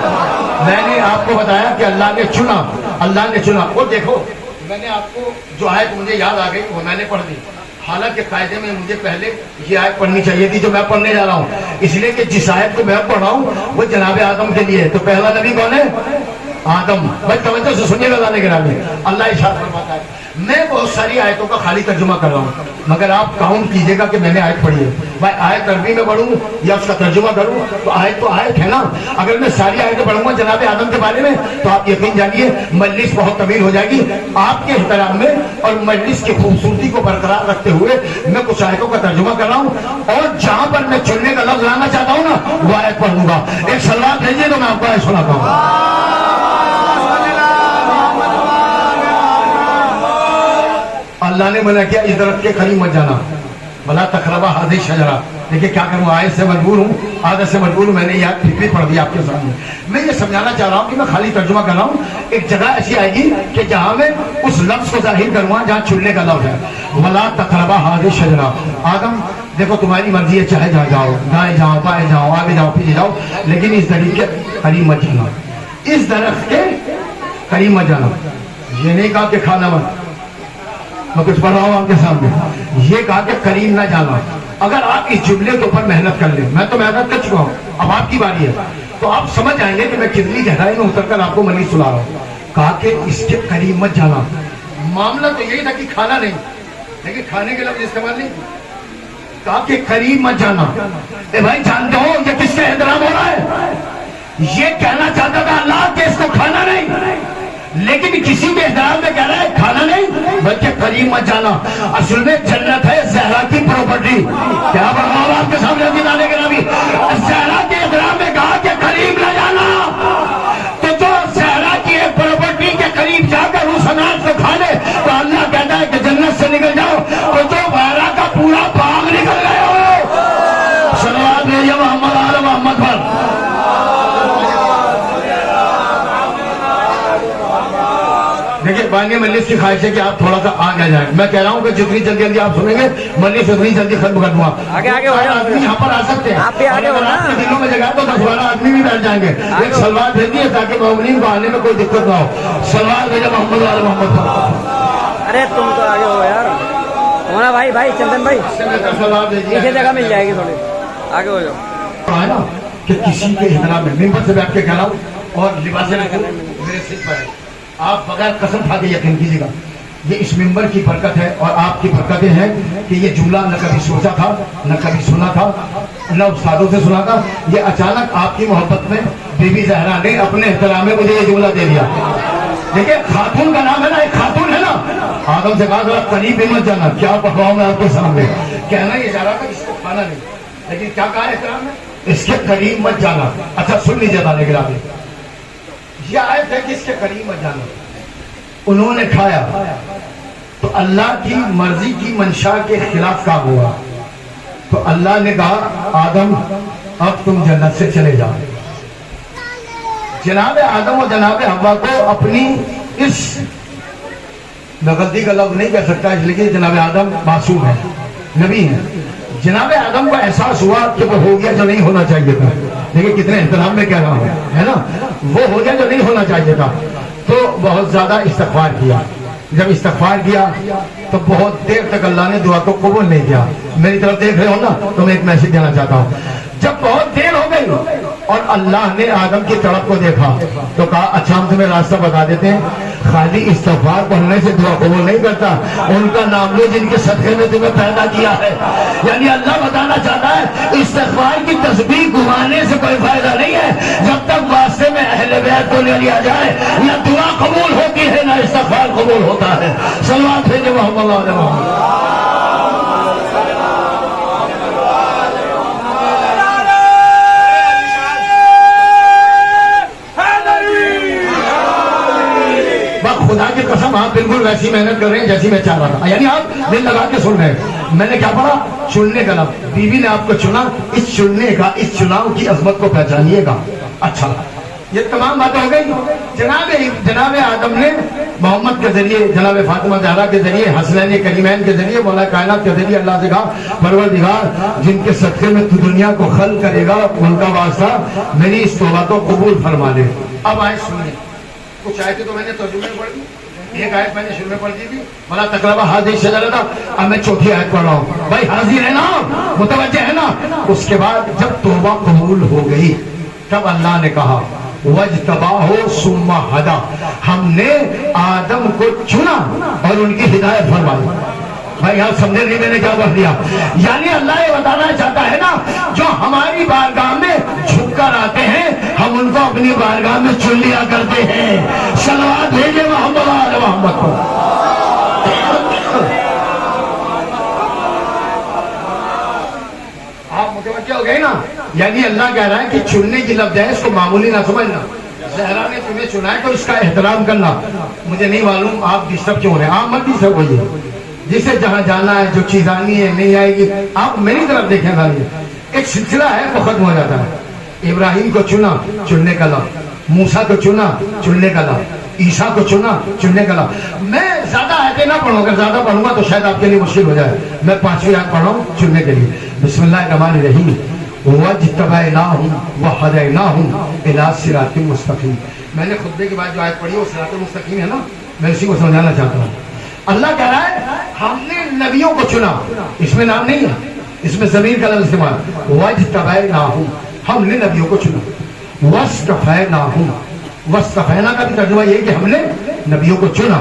S1: میں نے آپ کو بتایا کہ اللہ نے چنا، اللہ نے چنا، اور دیکھو میں نے آپ کو جو آیت مجھے یاد آ گئی وہ میں نے پڑھ دی، حالانکہ قاعدے میں مجھے پہلے یہ آیت پڑھنی چاہیے تھی جو میں پڑھنے جا رہا ہوں، اس لیے کہ جس آیت کو میں پڑھ رہا ہوں وہ جناب آدم کے لیے ہے، تو پہلا نبی کون ہے؟ آدم۔ بھائی توجہ سے سنیے گا گانے گرامی، اللہ ارشاد فرماتا ہے، میں بہت ساری آیتوں کا خالی ترجمہ کر رہا ہوں، مگر آپ کاؤنٹ کیجئے گا کہ میں نے آیت پڑھی ہے، بھائی آیت عربی میں پڑھوں یا اس کا ترجمہ کروں تو آیت ہے نا، اگر میں ساری آیتیں پڑھوں گا جناب آدم کے بارے میں تو آپ یقین جانیے مجلس بہت طویل ہو جائے گی، آپ کے احترام میں اور مجلس کی خوبصورتی کو برقرار رکھتے ہوئے میں کچھ آیتوں کا ترجمہ کر رہا ہوں، اور جہاں پر میں چننے کا لفظ لانا چاہتا ہوں نا وہ آیت پڑھوں گا، ایک صلوات بھیجیے تو میں آپ کو آیت سناتا ہوں۔ اللہ نے منع کیا اس درخت کے قریب مت جانا، بلا تقربا ہذہ الشجرہ، دیکھیں کیا کروں، آیت سے مجبور ہوں، عادت سے مجبور ہوں، میں نے یہ پھر پڑھ دیا آپ کے سامنے۔ میں یہ سمجھانا چاہ رہا ہوں کہ میں خالی ترجمہ کر رہا ہوں، ایک جگہ ایسی آئے گی کہ جہاں میں اس لفظ کو ظاہر کروں گا جہاں چننے کا لفظ ہے، بلا تقربا ہذہ الشجرہ، آدم دیکھو تمہاری مرضی ہے، چاہے جہاں جاؤ، دائیں جاؤ بائیں جاؤ آگے جاؤ پیچھے جاؤ، لیکن اس درخت کے قریب مت جانا، اس درخت کے قریب مت جانا، یہ نہیں کہا کہ کھانا مت، میں کچھ پڑھ رہا ہوں آپ کے سامنے، یہ کہا کہ قریب نہ جانا۔ اگر آپ اس جملے کے اوپر محنت کر لیں، میں تو محنت کر چکا ہوں، اب آپ کی باری ہے، تو آپ سمجھ آئیں گے کہ میں کتنی گہرائی میں اتر کر آپ کو منی سنا رہا ہوں۔ کہا کہ اس کے قریب مت جانا، معاملہ تو یہی تھا کہ کھانا نہیں، لیکن کھانے کے لفظ استعمال نہیں، کہا کہ قریب مت جانا۔ اے بھائی جانتے ہو یہ کس کا احترام ہو رہا ہے؟ یہ کہنا چاہتا تھا اللہ کہ اس کو کھانا نہیں، لیکن کسی کے احترام میں کہہ رہا ہے کھانا نہیں بلکہ قریب مت جانا۔ اصل میں جنت ہے زہرا کی پراپرٹی، کیا بڑھاؤ آپ کے سامنے دکھانے کے نبی، زہرا کے احترام میں کہا کہ قریب نہ جانا، تو جو زہرا کی ایک پراپرٹی کے قریب جا کر اس اناج کو کھا لے تو اللہ کہتا ہے کہ جنت سے نکل جاؤ، تو جو زہرا کا پورا باغ نکل گئے ہو۔ صلوات بھیجیے محمد آل محمد پر۔ دیکھیں بانی مجلس کی خواہش ہے کہ آپ تھوڑا سا آگے جائیں، میں کہہ رہا ہوں کہ جتنی جلدی جلدی آپ سنیں گے مجلس اتنی جلدی ختم کر دوں گا۔
S2: آگے
S1: آدمی یہاں پر آ سکتے ہیں،
S2: آپ بھی آگے ہو نا،
S1: آپ کے دلوں میں جگہ تو 10-12 آدمی بھی بیٹھ جائیں گے، ایک سلوات بھیجیے تاکہ مومنین کو آنے میں کوئی دقت نہ ہو۔ سلوات بھیجے محمد آل محمد پر۔
S2: ارے تم تو آگے ہو یار، ہونا بھائی چندن بھائی
S1: سلوات بھیجیے،
S2: پیچھے جگہ مل جائے گی، تھوڑی آگے ہو جاؤ۔
S1: ہے نا کہ کسی کے احترام میں ممبر سے بیٹھ کے کہہ رہا ہوں اور لباس میرے سر پر ہے، آپ بغیر قسم کھا کے یقین کیجیے گا یہ اس ممبر کی برکت ہے اور آپ کی برکتیں ہیں کہ یہ جملہ نہ کبھی سوچا تھا نہ کبھی سنا تھا نہ استادوں سے سنا تھا، یہ اچانک آپ کی محبت میں بی بی زہرا نے اپنے احترام میں مجھے یہ جملہ دے دیا۔ دیکھیں خاتون کا نام ہے نا، ایک خاتون ہے نا، آدم سے کہا ذرا قریب بھی مت جانا، کیا پکڑاؤں میں آپ کے سامنے، کہنا یہ جا رہا تھا اس کو کھانا نہیں، لیکن کیا کہا احترام میں، اس کے قریب مت جانا۔ اچھا سن لیجیے دانے گرامی، یہ آیت ہے کہ اس کے قریب مت جانا، انہوں نے کھایا تو اللہ کی مرضی کی منشا کے خلاف کام ہوا، تو اللہ نے کہا آدم اب تم جنت سے چلے جاؤ۔ جناب آدم اور جناب حوا کو اپنی اس غلطی کا لفظ نہیں کہہ سکتا اس لیے کہ جناب آدم معصوم ہے، نبی ہیں، جناب آدم کو احساس ہوا کہ وہ ہو گیا جو نہیں ہونا چاہیے تھا، دیکھیں کتنے احترام میں کہہ رہا ہوں، ہے نا، وہ ہو جائے جو نہیں ہونا چاہیے تھا. تو بہت زیادہ استغفار کیا. جب استغفار کیا تو بہت دیر تک اللہ نے دعا کو قبول نہیں کیا. میری طرف دیکھ رہے ہو نا، تو میں ایک میسج دینا چاہتا ہوں. جب بہت دیر ہو گئی اور اللہ نے آدم کی طرف کو دیکھا تو کہا اچھا ہم تمہیں راستہ بتا دیتے ہیں، خالی استغفار پڑھنے سے دعا قبول نہیں کرتا، ان کا نام لو جن کے صدقے میں تمہیں پیدا کیا ہے. یعنی اللہ بتانا چاہتا ہے استغفار کی تسبیح گھمانے سے کوئی فائدہ نہیں ہے. جب تک واسطے میں اہل بیت کو لے لیا جائے نہ دعا قبول ہوتی ہے نہ استغفار قبول ہوتا ہے. صلوات بھیجے محمد علیہ محمد. خدا کی قسم آپ بالکل ویسی محنت کر رہے ہیں جیسی میں چاہ رہا تھا. یعنی آپ دل لگا کے سن رہے ہیں. میں نے کیا پڑھا؟ چننے کا لفظ. بیوی نے آپ کو چنا، اس چننے کا، اس چناؤ کی عظمت کو پہچانیے گا. اچھا یہ تمام باتیں ہو گئی. جناب آدم نے محمد کے ذریعے، جناب فاطمہ زہرا کے ذریعے، حسنین کریمین کے ذریعے، مولا کائنات کے ذریعے اللہ سے کہا پروردگار جن کے صدقے میں تو دنیا کو خلق کرے گا ان کا واسطہ میری اس توبہ کو قبول فرما لے. اب آئے سنیے، کچھ آیتیں تو میں نے ترجمے میں پڑھ دی، ایک آیت میں نے شروع میں پڑھ دی تھی بلا تقربا حاضر شجرہ تھا. اب میں چوتھی آیت پڑھ رہا ہوں. بھائی حاضر ہے نا، متوجہ ہے نا. اس کے بعد جب توبہ قبول ہو گئی تب اللہ نے کہا وَاجْتَبَاهُ ثُمَّ هَدَى، ہم نے آدم کو چنا اور ان کی ہدایت فرمائی. بھائی آپ سمجھے نہیں میں نے کیا کہہ دیا؟ یعنی اللہ یہ بتانا چاہتا ہے نا، جو ہماری بارگاہ میں جھک کر آتے ہیں ہم ان کو اپنی بارگاہ میں چن لیا کرتے ہیں. صلوات بھیجے محمد علیہ محمد کو. آپ متوجہ ہو گئے نا. یعنی اللہ کہہ رہا ہے کہ چننے کی لفظ ہے، اس کو معمولی نہ سمجھنا. زہرا نے تمہیں چنا ہے تو اس کا احترام کرنا. مجھے نہیں معلوم آپ ڈسٹرب کیوں ہو رہے ہیں. آپ مت ڈسٹرب ہوئیے. جسے جہاں جانا ہے، جو چیز آنی ہے نہیں آئے گی، آپ میری طرف دیکھیں. ایک سلسلہ ہے وہ ختم ہو جاتا ہے. ابراہیم کو چنا، چننے کا لفظ. موسیٰ کو چنا، چننے کا لفظ. عیسیٰ کو چنا، چننے کا لفظ. میں زیادہ آیتیں نہ پڑھوں، اگر زیادہ پڑھوں گا تو شاید آپ کے لیے مشکل ہو جائے. میں 5ویں آیت پڑھ رہا ہوں چننے کے لیے. بسم اللہ الرحمن الرحیم. وَاجْتَبَيْنَاهُمْ وَهَدَيْنَاهُمْ إِلَىٰ صِرَاطٍ مُسْتَقِيمٍ. میں نے خطبے کے بعد جو آیت پڑھی وہ صراط مستقیم ہے نا، میں اسی کو سمجھانا چاہتا ہوں. اللہ کہہ رہا ہے ہم نے نبیوں کو چنا. اس میں نام نہیں ہے، اس میں ضمیر کا لفظ استعمال. وَاجْتَبَيْنَاهُمْ، ہم نے نبیوں کو چنا. وَاصْطَفَيْنَاهُمْ، وَاصْطَفَيْنَا کا بھی ترجمہ یہ کہ ہم نے نبیوں کو چنا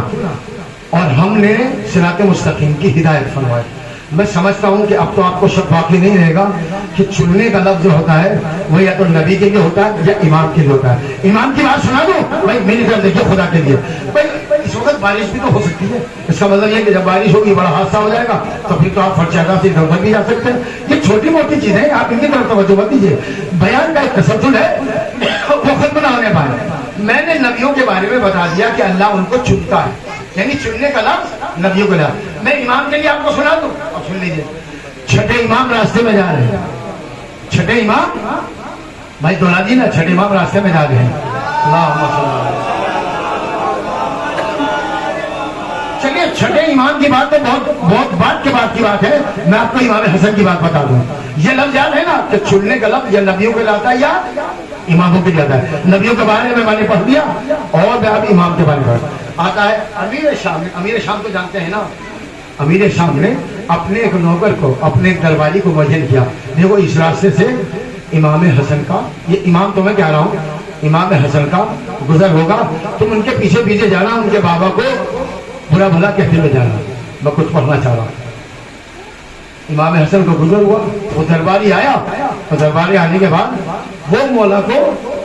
S1: اور ہم نے صراط مستقیم کی ہدایت فرمائی. میں سمجھتا ہوں کہ اب تو آپ کو شک باقی نہیں رہے گا کہ چننے کا لفظ جو ہوتا ہے وہ یا تو نبی کے لیے ہوتا ہے یا امام کے لیے ہوتا ہے. امام کی بات سنا دو بھائی، میری طرف دیکھیے خدا کے لیے. بھائی اس وقت بارش بھی تو ہو سکتی ہے. اس کا مطلب یہ کہ جب بارش ہوگی بڑا حادثہ ہو جائے گا تو پھر تو آپ فرشادہ سے ادھر بھی جا سکتے ہیں. یہ چھوٹی موٹی چیزیں ہیں، آپ ان کی طرف توجہ مت دیجیے. بیان کا ایک تسلسل ہے وہ ختم نہ ہونے پائے. میں نے نبیوں کے بارے میں بتا دیا کہ اللہ ان کو چنتا ہے، یعنی چننے کا لفظ نبیوں کا لفظ. میں امام کے لیے آپ کو سنا دوں، اب سن لیجیے. چھٹے امام راستے میں جا رہے ہیں. چھٹے امام بھائی دوہرا دی نا، چھٹے امام راستے میں جا رہے ہیں. چلیے چھٹے امام کی بات تو بہت بات کے بعد کی بات ہے. میں آپ کو امام حسن کی بات بتا دوں. یہ لفظ یاد ہے نا کہ چننے کا لفظ یا نبیوں کے لیے آتا ہے یا اماموں کے لیے آتا ہے. نبیوں کے بارے میں نے پڑھ دیا اور میں اب امام کے بارے میں آتا ہے. امیر شام، امیر شام کو جانتے ہیں نا. امیر شام نے اپنے ایک نوکر کو، اپنے ایک درباری کو مجھل کیا. دیکھو اس راستے سے امام حسن کا، یہ امام تو میں کہہ رہا ہوں، امام حسن کا گزر ہوگا، تم ان کے پیچھے پیچھے جانا، ان کے بابا کو برا بھلا کہتے ہوئے جانا. میں کچھ پڑھنا چاہ رہا ہوں. امام حسن کو گزر ہوا، وہ درباری آیا اور درباری آنے کے بعد وہ مولا کو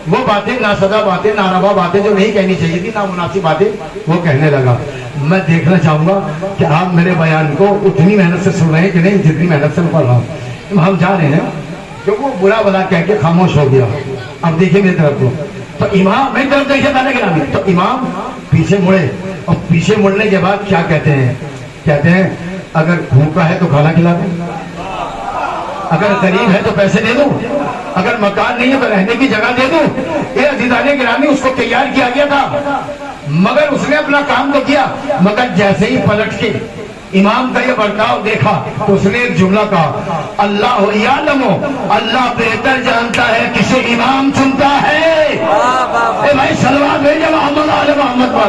S1: وہ باتیں، ناسزا باتیں، ناروا باتیں جو نہیں کہنی چاہیے تھی، نامناسب باتیں وہ کہنے لگا. میں دیکھنا چاہوں گا کہ آپ میرے بیان کو اتنی محنت سے سن رہے ہیں کہ نہیں جتنی محنت سے پڑھ رہا ہوں. ہم جا رہے ہیں کہ وہ برا بھلا کہہ کے خاموش ہو گیا. اب دیکھیں میری طرف کو، تو امام میری طرف دیکھے تعالیٰ کے نام. تو امام پیچھے مڑے اور پیچھے مڑنے کے بعد کیا کہتے ہیں؟ کہتے ہیں اگر بھوکا ہے تو کھانا کھلا دوں، اگر غریب ہے تو پیسے دے دوں، اگر مکان نہیں ہے تو رہنے کی جگہ دے دوں. یہ عزیزان گرامی اس کو تیار کیا گیا تھا، مگر اس نے اپنا کام تو کیا، مگر جیسے ہی پلٹ کے امام کا یہ برتاؤ دیکھا تو اس نے ایک جملہ کہا، اللہ یعلم، اللہ بہتر جانتا ہے کسے امام چنتا ہے۔ اے بھائی صلوات بھیجے محمد آل محمد پر۔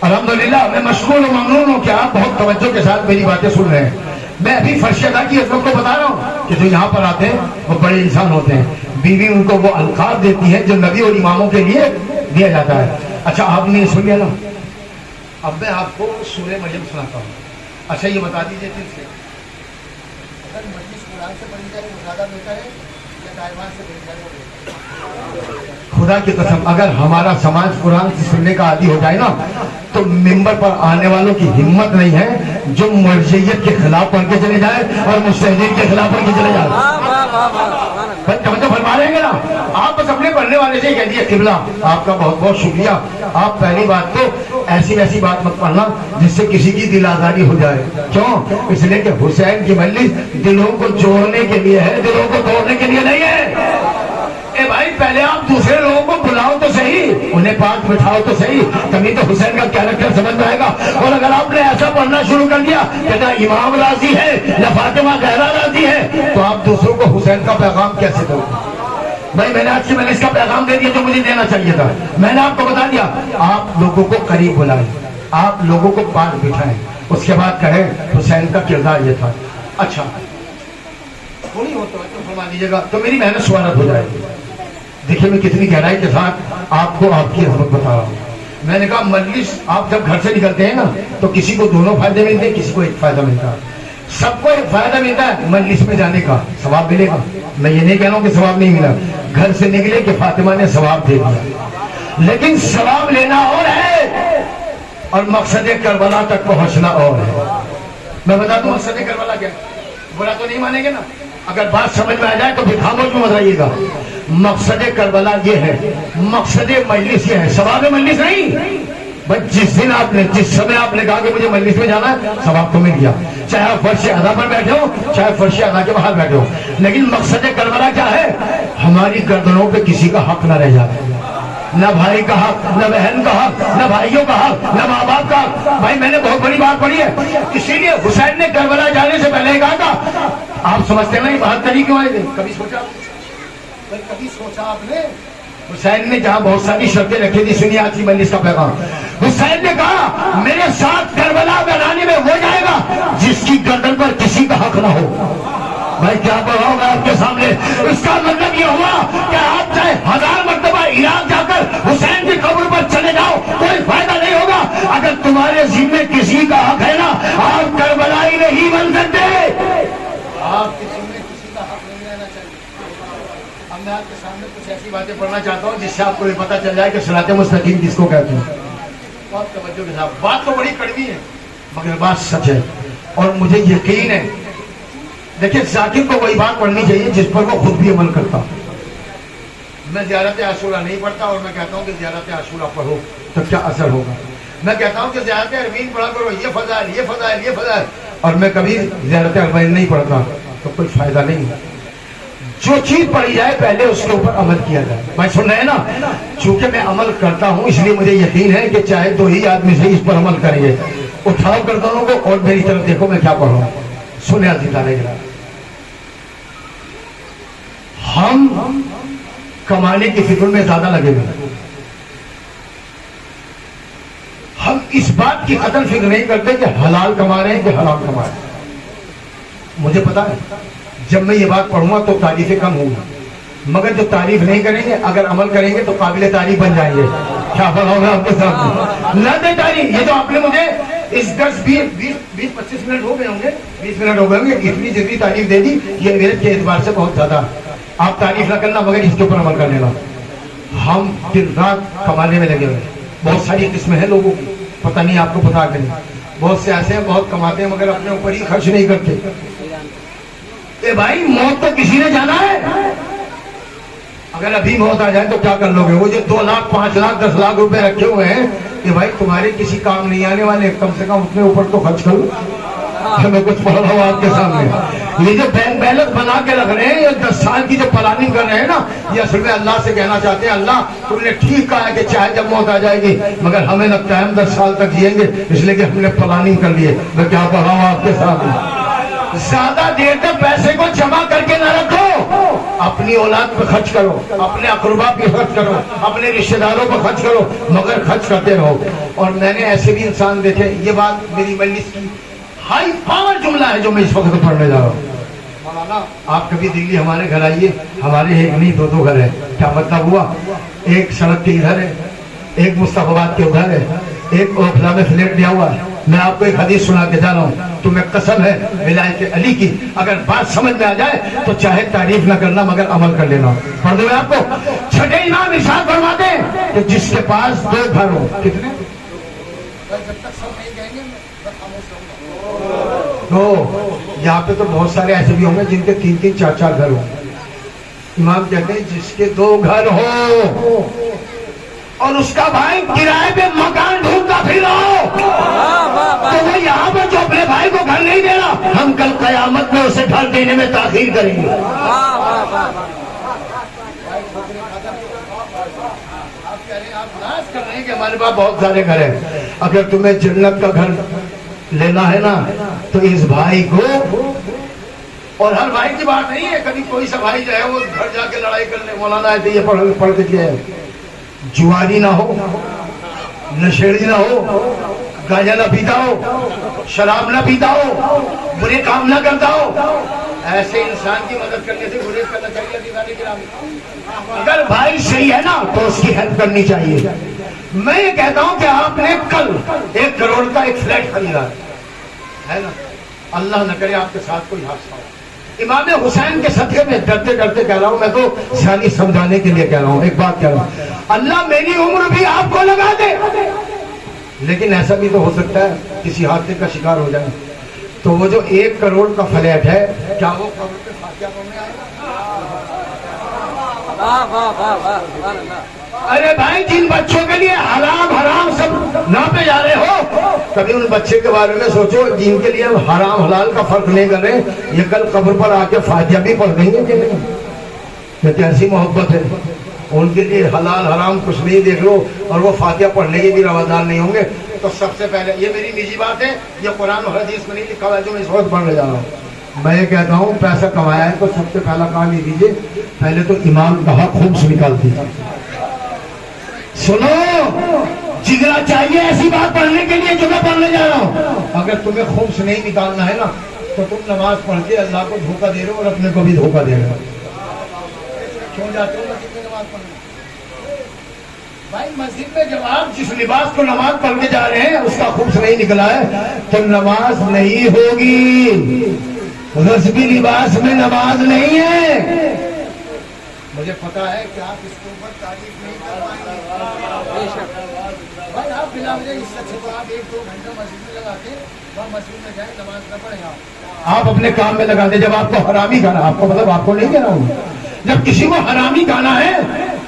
S1: الحمدللہ میں مشغول و ممنون ہوں کہ آپ بہت توجہ کے ساتھ میری باتیں سن رہے ہیں۔ میں ابھی فرش ادا کی عظمت کو بتا رہا ہوں کہ جو یہاں پر آتے ہیں وہ بڑے انسان ہوتے ہیں، بیوی ان کو وہ القاب دیتی ہے جو نبی اور اماموں کے لیے دیا جاتا ہے۔ اچھا آپ نے سن لیا نا، اب میں آپ کو سورہ مریم سناتا ہوں۔ اچھا یہ بتا دیجیے پھر سے، اگر مجلس قرآن سے پڑھی جائے تو زیادہ بہتر ہے یا تائیوان سے پڑھی جائے؟ خدا کی قسم اگر ہمارا سماج قرآن کی سننے کا عادی ہو جائے نا تو ممبر پر آنے والوں کی ہمت نہیں ہے جو مرجعیت کے خلاف پڑھ کے چلے جائے اور مجتہدین کے خلاف پڑھ کے چلے جائے۔ توجہ فرما رہے ہیں نا؟ آپ بس اپنے پڑھنے والے سے کہہ دیے قبلہ آپ کا بہت بہت شکریہ، آپ پہلی بات تو ایسی ویسی بات مت پڑھنا جس سے کسی کی دل آزاری ہو جائے۔ کیوں؟ اس لیے کہ حسین کی مجلس دلوں کو جوڑنے کے لیے ہے، دلوں کو توڑنے کے لیے نہیں ہے۔ اے بھائی پہلے آپ دوسرے لوگوں کو بلاؤ تو صحیح، انہیں پاس بٹھاؤ تو صحیح، کبھی تو حسین کا کیریکٹر سمجھ میں آئے گا۔ اور اگر آپ نے ایسا پڑھنا شروع کر دیا کہ نہ امام راضی ہے نہ فاطمہ زہرا راضی ہے تو آپ دوسروں کو حسین کا پیغام کیسے دو؟ بھائی میں نے آج کی مجلس کا پیغام دے دیا جو مجھے دینا چاہیے تھا۔ میں نے آپ کو بتا دیا، آپ لوگوں کو قریب بلائیں، آپ لوگوں کو پاس بٹھائیں، اس کے بعد کہیں حسین کا کردار یہ تھا۔ اچھا تھوڑی ہو تو فرما دیجیے گا تو میری محنت سوالت ہو جائے گی۔ دیکھیں میں کتنی گہرائی کے ساتھ آپ کو آپ کی عظمت بتا رہا ہوں۔ میں نے کہا مجلس آپ جب گھر سے نکلتے ہیں نا تو کسی کو دونوں فائدے ملتے ہیں، کسی کو ایک فائدہ ملتا ہے۔ سب کو ایک فائدہ ملتا ہے مجلس میں جانے کا، ثواب ملے گا۔ میں یہ نہیں کہہ رہا ہوں کہ ثواب نہیں ملا، گھر سے نکلے کہ فاطمہ نے ثواب دے دیا، لیکن ثواب لینا اور ہے اور مقصد کربلا تک پہنچنا اور ہے۔ میں بتا دوں مقصد کربلا کیا، برا تو نہیں مانیں گے نا؟ اگر بات سمجھ میں آ جائے تو پھر خاموش میں بتائیے گا۔ مقصد کربلا یہ ہے، مقصد مجلس یہ ہے، ثواب مجلس نہیں۔ بس جس دن آپ نے جس سمے آپ نے کہا کہ مجھے مجلس میں جانا ہے ثواب تو مل گیا، چاہے آپ فرش ادا پر بیٹھے ہو چاہے فرش ادا کے باہر بیٹھے ہو۔ لیکن مقصد کربلا کیا ہے؟ ہماری گردنوں پہ کسی کا حق نہ رہ جائے، نہ بھائی کا حق، نہ بہن کا حق، نہ بھائیوں کا حق، نہ ماں باپ کا حق۔ بھائی میں نے بہت بڑی بات پڑھی ہے، اسی لیے حسین نے کربلا جانے سے پہلے کہا تھا، آپ سمجھتے نہیں 72 کیوں آئے تھے؟ کبھی سوچا آپ نے؟ حسین نے جہاں بہت ساری شرطیں رکھی تھی، سنیے آج کی مجلس کا پیغام۔ حسین نے کہا میرے ساتھ کربلا بنانے میں وہ جائے گا جس کی گردن پر کسی کا حق نہ ہو۔ بھائی کیا پڑھاؤں گا آپ کے سامنے؟ اس کا مطلب یہ ہوا کہ آپ چاہے 1000 مرتبہ عراق جا کر حسین کی قبر پر چلے جاؤ، کوئی فائدہ نہیں ہوگا اگر تمہارے ذمے کسی کا حق ہے نا، آپ کربلائی نہیں بن سکتے۔ آپ کے ذمے کسی کا حق نہیں رہنا چاہیے۔ اب میں آپ کے سامنے کچھ ایسی باتیں پڑھنا چاہتا ہوں جس سے آپ کو یہ پتہ چل جائے کہ صراط مستقیم کس کو کہتے ہیں۔ بہت توجہ کے ساتھ، بات تو بڑی کڑوی ہے مگر بات سچ ہے اور مجھے یقین ہے۔ دیکھیں ذاکر کو وہی بات پڑھنی چاہیے جس پر وہ خود بھی عمل کرتا۔ میں زیارت عاشورہ نہیں پڑھتا اور میں کہتا ہوں کہ زیارت عاشورہ پڑھو تو کیا اثر ہوگا۔ میں کہتا ہوں کہ زیارت اربعین پڑھا کرو، یہ فضائل یہ فضائل یہ فضائل، اور میں کبھی زیارت اربعین نہیں پڑھتا تو کوئی فائدہ نہیں۔ جو چیز پڑھی جائے پہلے اس کے اوپر عمل کیا جائے۔ بھائی سن رہے ہیں نا؟ چونکہ میں عمل کرتا ہوں اس لیے مجھے یقین ہے کہ چاہے 2 ہی آدمی سے اس پر عمل کریں گے۔ اٹھاؤ گردنوں کو اور میری طرف دیکھو میں کیا پڑھ رہا ہوں۔ سنیں عزیزان گرامی، ہم کمانے کی فکر میں زیادہ لگے ہوئے، ہم اس بات کی قدر فکر نہیں کرتے کہ حلال کما رہے ہیں کہ حرام کما رہے ہیں۔ مجھے پتا ہے جب میں یہ بات پڑھوں گا تو تعریفیں کم ہوں گی، مگر جو تعریف نہیں کریں گے اگر عمل کریں گے تو قابل تعریف بن جائیں گے۔ کیا بڑھاؤں گا آپ کے سامنے؟ نہ دے تعریف، یہ جو آپ نے مجھے اس 10-20-25 منٹ ہو گئے ہوں گے، 20 منٹ ہو گئے ہوں گے، اتنی جتنی تعریف دے دی یہ میرے کے اعتبار سے بہت زیادہ۔ آپ تعریف نہ کرنا مگر اس کے اوپر عمل کرنے کا۔ ہم دن رات کمانے میں لگے ہوئے، بہت ساری قسمیں ہیں لوگوں کی، پتہ نہیں آپ کو پتا کہ نہیں۔ بہت سے ایسے ہیں بہت کماتے ہیں مگر اپنے اوپر ہی خرچ نہیں کرتے۔ اے بھائی موت تو کسی نے جانا ہے، اگر ابھی موت آ جائے تو کیا کر لو گے؟ وہ جو 2 لاکھ 5 لاکھ 10 لاکھ روپے رکھے ہوئے ہیں کہ بھائی تمہارے کسی کام نہیں آنے والے، کم سے کم اپنے اوپر تو خرچ کرو. میں کچھ پڑھ رہا ہوں آپ کے سامنے. یہ جو بینک بیلنس بنا کے رکھ رہے ہیں، یہ 10 سال کی جو پلاننگ کر رہے ہیں نا، یہ اصل میں اللہ سے کہنا چاہتے ہیں اللہ تم نے ٹھیک کہا ہے کہ چاہے جب موت آ جائے گی مگر ہمیں لگتا ہے ہم 10 سال تک جئیں گے، اس لیے کہ ہم نے پلاننگ کر لی ہے. میں کیا پڑھ رہا ہوں آپ کے سامنے؟ زیادہ دیر تک پیسے کو جمع کر کے نہ رکھو، اپنی اولاد پہ خرچ کرو، اپنے اقربا پہ خرچ کرو، اپنے رشتہ داروں پہ خرچ کرو، مگر خرچ کرتے رہو. اور میں نے ایسے بھی انسان دیکھے، یہ بات میری مجلس کی ہائی پاور جملہ ہے جو میں اس وقت پڑھنے جا رہا ہوں. مولانا آپ کبھی دلی ہمارے گھر آئیے، ہمارے ایک نہیں 2 گھر ہیں. کیا مطلب ہوا؟ ایک سڑک کے ادھر ہے، ایک مصطفی آباد کے ادھر ہے، ایک اوکھلا میں فلیٹ لیا ہوا ہے. میں آپ کو ایک حدیث سنا کے جا رہا ہوں، تمہیں قسم ہے ولایت علی کی، اگر بات سمجھ میں آ جائے تو چاہے تعریف نہ کرنا مگر عمل کر لینا. پڑھ دوں میں آپ کو. چھٹے امام ارشاد فرماتے ہیں کہ جس کے پاس 2 گھر ہو. کتنے؟ دو. یہاں پہ تو بہت سارے ایسے بھی ہوں گے جن کے 3 4 گھر ہوں. امام کہتے ہیں جس کے 2 گھر ہو اور اس کا بھائی کرائے پہ مکان ڈھونڈتا پھر رہا تو وہ یہاں پر جو اپنے بھائی کو گھر نہیں دے رہا، ہم کل قیامت میں اسے گھر دینے میں تاخیر کریں گے. آپ ناز کر رہے ہیں کہ ہمارے پاس بہت سارے گھر ہیں. اگر تمہیں جنت کا گھر لینا ہے نا تو اس بھائی کو، اور ہر بھائی کی بات نہیں ہے، کبھی کوئی سا بھائی جو ہے وہ گھر جا کے لڑائی کر لے، مولانا ہے یہ پڑھ کے کیا ہے، جواری نہ ہو، نشیڑی نہ ہو، گاجا نہ پیتا ہو، شراب نہ پیتا ہو، برے کام نہ کرتا ہو. ایسے انسان کی مدد کرنے سے گریز کرنا چاہیے. اگر بھائی صحیح ہے نا تو اس کی ہیلپ کرنی چاہیے. میں یہ کہتا ہوں کہ آپ نے کل 1 کروڑ کا ایک فلیٹ خریدا ہے نا، اللہ نہ کرے آپ کے ساتھ کوئی حادثہ ہو. امام حسین کے صدقے میں ڈرتے ڈرتے کہہ رہا ہوں، میں تو سیانی سمجھانے کے لیے کہہ رہا ہوں، ایک بات کہہ رہا ہوں، اللہ میری عمر بھی آپ کو لگا دے، لیکن ایسا بھی تو ہو سکتا ہے کسی حادثے کا شکار ہو جائے. تو وہ جو 1 کروڑ کا فلیٹ ہے، کیا وہ قبر پہ فاتحہ پڑھنے آئے گا؟ ارے بھائی جن بچوں کے لیے حرام حرام سب ناپے جا رہے ہو، کبھی ان بچے کے بارے میں سوچو جن کے لیے حرام حلال کا فرق نہیں کر رہے، یہ کل قبر پر آ کے فاتحہ بھی پڑھ دیں گے کہ نہیں؟ یہ کیسی محبت ہے. ان کے لیے حلال حرام کچھ نہیں دیکھ لو اور وہ فاتحہ پڑھنے کے بھی روادار نہیں ہوں گے. تو سب سے پہلے یہ میری نجی بات ہے، یہ قرآن و حدیث میں نہیں لکھا ہوا ہے جو میں اس وقت پڑھنے جا رہا ہوں. میں یہ کہتا ہوں پیسہ کمایا ہے تو سب سے پہلا کام یہ دیجیے، پہلے تو امام کا حق خوب سے نکال دیجیے. سنو، جگرا چاہیے ایسی بات پڑھنے کے لیے جو میں پڑھنے جا رہا ہوں. اگر تمہیں خوب سے نہیں نکالنا ہے نا تو تم نماز پڑھ کے اللہ کو دھوکہ دے رہے ہو اور اپنے کو بھی دھوکہ دے رہے ہو. کیوں جاتے ہو مسجد میں نماز پڑھنے؟ بھائی مسجد میں جب آپ جس لباس کو نماز پڑھ کے جا رہے ہیں اس کا خوب سے نہیں نکلا ہے تو نماز نہیں ہوگی. رسمی لباس میں نماز نہیں ہے. مجھے پتا ہے کہ آپ اس کے اوپر تعریف نہیں کر پائیں گے. بھائی آپ بلا وجہ اس سے اچھا آپ 1-2 گھنٹہ مسجد میں لگاتے، وہاں مسجد میں جائیں نماز نہ پڑھیں. آپ اپنے کام میں لگا دیں. جب آپ کو حرامی کھانا، آپ کو مطلب آپ کو نہیں کہہ رہا ہوں، جب کسی کو حرامی کھانا ہے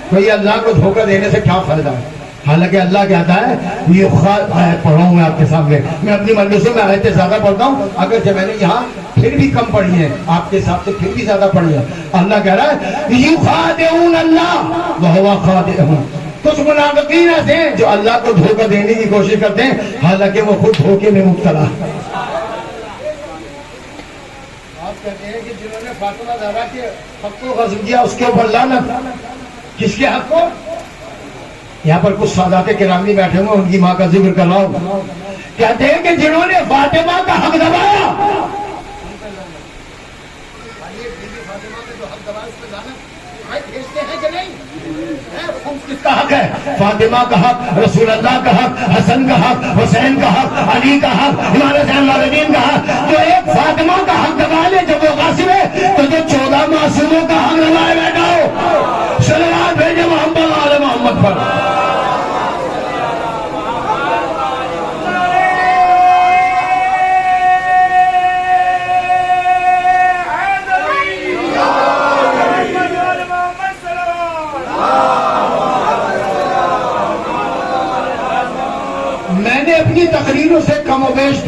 S1: تو یہ اللہ کو دھوکہ دینے سے کیا فائدہ ہے؟ حالانکہ اللہ کہتا ہے یہ آیت پڑھا ہوں میں آپ کے سامنے. میں اپنی مجلسوں میں آیتیں زیادہ پڑھتا ہوں، اگرچہ میں نے یہاں پھر بھی کم پڑھی ہیں، آپ کے حساب سے پھر بھی زیادہ پڑھی ہے. اللہ کہہ رہا ہے یخادعون اللہ وہو خادعهم. کچھ منافقین ایسے ہیں جو اللہ کو دھوکہ دینے کی کوشش کرتے ہیں حالانکہ وہ خود دھوکے میں مبتلا. آپ کہتے ہیں کہ جنہوں نے فاطمہ زہرا کے حق کو غصب کیا اس کے اوپر لعنت. کس کے حق کو؟ یہاں پر کچھ سادات کرامی بیٹھے ہوئے، ان کی ماں کا ذکر کر رہا ہوں. کہتے ہیں کہ جنہوں نے فاطمہ کا حق دبایا، کس کا حق ہے؟ فاطمہ کا حق، رسول اللہ کا حق، حسن کا حق، حسین کا حق، علی کا حق، امام زین العابدین کا حق. جو ایک فاطمہ کا حق دبا لے جب وہ غاصب ہے تو جو 14 معصوموں کا حق دبائے بیٹھا ہو. صلوات بھیجے محمد آل محمد پر.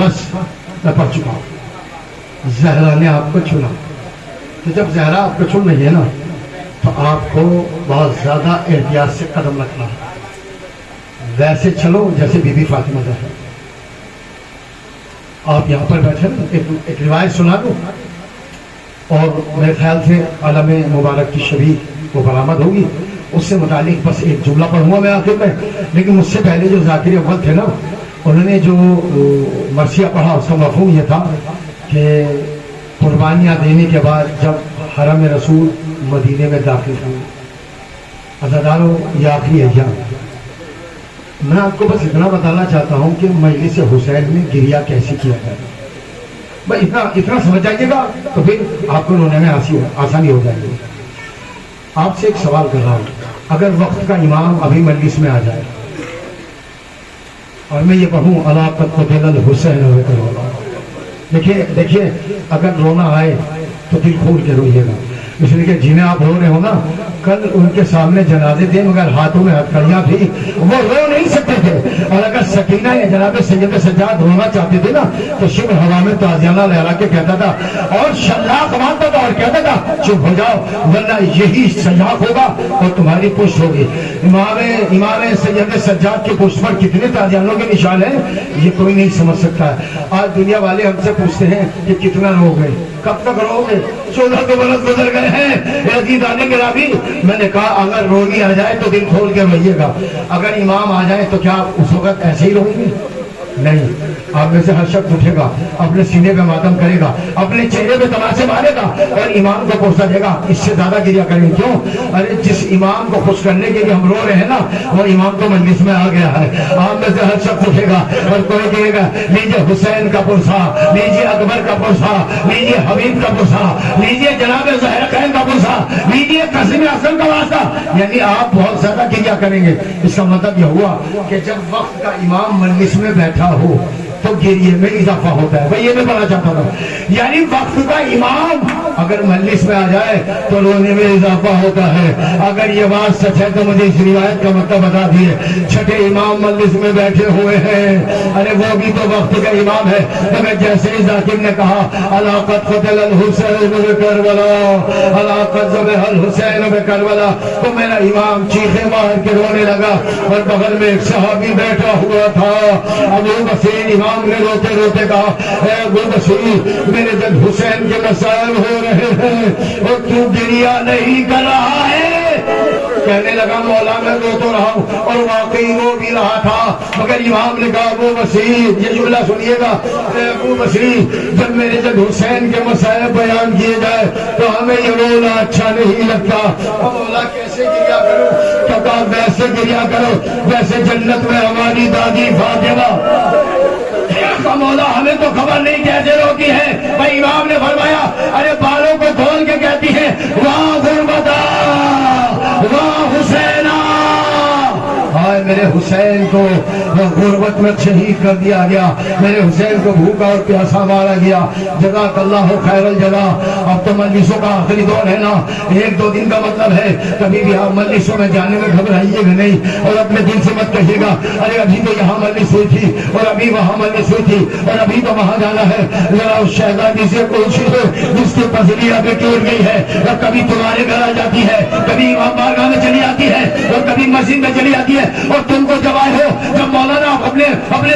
S1: بس میں پڑھ چکا ہوں، زہرا نے آپ کو چنا. تو جب زہرا آپ کو چن رہی ہے نا تو آپ کو بہت زیادہ احتیاط سے قدم رکھنا ہے. ویسے چلو جیسے بی بی فاطمہ زہرا. آپ یہاں پر بیٹھے نا، ایک روایت سنا دو، اور میرے خیال سے عالم مبارک کی شبیہ وہ برآمد ہوگی. اس سے متعلق بس ایک جملہ پڑھوں گا میں آخر میں، لیکن مجھ سے پہلے جو ذاکر اول تھے نا انہوں نے جو مرثیہ پڑھا اس کا مفہوم یہ تھا کہ قربانیاں دینے کے بعد جب حرم رسول مدینے میں داخل ہوئے، عزادارو یہ آخری ایام. میں آپ کو بس اتنا بتانا چاہتا ہوں کہ مجلس حسین میں گریہ کیسے کیا جائے. بس اتنا سمجھ جائیے گا تو پھر آپ کو رونے میں آسانی ہو جائے گی. آپ سے ایک سوال کر رہا ہوں، اگر وقت کا امام ابھی مجلس میں آ جائے اور میں یہ پڑھوں الا قد قتل الحسین و کربلا، دیکھیے اگر رونا آئے تو دل کھول کے روئیے گا، اس لیے کہ جنہیں آپ رو رہے ہو نا کل ان کے سامنے جنازے تھے مگر ہاتھوں میں ہتھکڑیاں تھی، وہ رو نہیں سکتے تھے. اور اگر سکینہ یا جناب سید سجاد رونا چاہتے تھے نا تو شبر ہوا میں تعزیانہ لہرا کے کہتا تھا اور شلاق مارتا تھا اور کہتا تھا چپ ہو جاؤ ورنہ یہی سجاق ہوگا اور تمہاری پشت ہوگی. امام سید سجاد کی پشت پر کتنے تعزیانوں کے نشان ہیں یہ کوئی نہیں سمجھ سکتا ہے. آج دنیا والے ہم سے پوچھتے ہیں کہ کتنا رو گئے، کب تک رو گے؟ 14 برس گزر گئے ہیں. میں نے کہا اگر رونی آ جائے تو دل کھول کے روئیے گا، اگر امام آ جائے تو کیا اس وقت ایسے ہی روئیں گے؟ نہیں. آپ میں سے ہر شخص اٹھے گا، اپنے سینے پہ ماتم کرے گا، اپنے چہرے پہ تماشے مارے گا اور امام کو پوچھتا دے گا. اس سے زیادہ گریہ کریں کیوں؟ ارے جس امام کو خوش کرنے کے لیے ہم رو رہے ہیں نا وہ امام تو مجلس میں آ گیا ہے. آپ میں سے ہر شخص اٹھے گا اور کوئی کہے گا لیجیے حسین کا پرسا، لیجیے اکبر کا پرسا، لیجیے حبیب کا پرسا، لیجیے جناب زہرا کا پرسا، لیجیے قاسم اصغر کا واسطہ. یعنی آپ بہت زیادہ گریہ کریں گے. اس کا مطلب یہ ہوا کہ جب وقت کا امام مجلس میں بیٹھا ہو تو گریے میں اضافہ ہوتا ہے. میں یہ بھی بڑھنا چاہتا تھا، یعنی وقت کا امام اگر مجلس میں آ جائے تو رونے میں اضافہ ہوتا ہے. اگر یہ بات سچ ہے تو مجھے اس روایت کا مطلب بتا دیے. چھٹے امام مجلس میں بیٹھے ہوئے ہیں، ارے وہ بھی تو وقت کا امام ہے. مگر جیسے ہی ذاکر نے کہا الا قد قتل الحسین بکربلا، الا قد ذبح الحسین بکربلا، تو میرا امام چیخے مار کے رونے لگا اور بغل میں ایک صحابی بیٹھا ہوا تھا. ابو بصیر امام نے روتے روتے کہا اے ابو بصیر میرے جب حسین کے مسائل ہو رہے ہیں اور تو گریہ نہیں کر رہا ہے. کہنے لگا مولا میں رو تو رہا ہوں، اور واقعی رو بھی رہا تھا. مگر امام نے کہا ابو بصیر، یہ جملہ سنیے گا، اے ابو بصیر جب میرے جب حسین کے مسائل بیان کیے جائے تو ہمیں یہ رونا اچھا نہیں لگتا. اب مولا کیسے گریہ کرو؟ کہا ویسے گریہ کرو ویسے جنت میں ہماری دادی فاطمہ. مولا ہمیں تو خبر نہیں کیسے روتی ہے. بھائی امام نے فرمایا ارے بالوں کو کھول کے کہتی ہے واہ غربتا واہ حسینا، ہائے میرے حسین کو غربت میں شہید کر دیا گیا، میرے حسین کو بھوکا اور پیاسا مارا گیا. جزاک اللہ خیر الجزا. اب تو مجلسوں کا آخری دور ہے نا، 1-2 دن کا مطلب ہے. کبھی بھی آپ مجلسوں میں جانے میں گھبرائیے گا نہیں اور اپنے دل سے مت کہیے گا ارے ابھی تو یہاں مجلس ہوئی تھی اور ابھی وہاں مجلس ہوئی تھی اور ابھی تو وہاں جانا ہے. ذرا اس شہزادی سے پوچھیے جس کی پسلی ابھی ٹوٹ گئی ہے اور کبھی تمہارے گھر آ جاتی ہے، کبھی امام بارگاہ میں چلی آتی ہے اور کبھی مسجد میں چلی آتی ہے. اور تم کو جب آئے ہو، جب مولانا اپنے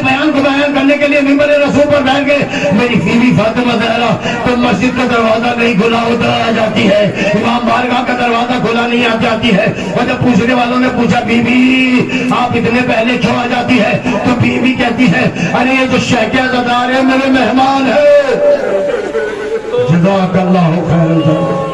S1: بیان کو بیان کرنے کے لیے ممبر رسول پر بیٹھ گئے، میری بیوی فاطمہ زہرا تو مسجد کا دروازہ نہیں کھلا ادھر آ جاتی ہے، امام بارگاہ کا دروازہ کھلا نہیں آ جاتی ہے. اور جب پوچھنے والوں نے پوچھا بی بی آپ اتنے پہلے کیوں آ جاتی ہے تو بی بی کہتی ہے ارے یہ جو شیخ عزادار ہے میرے مہمان ہے. جزاک اللہ خیر الجزا.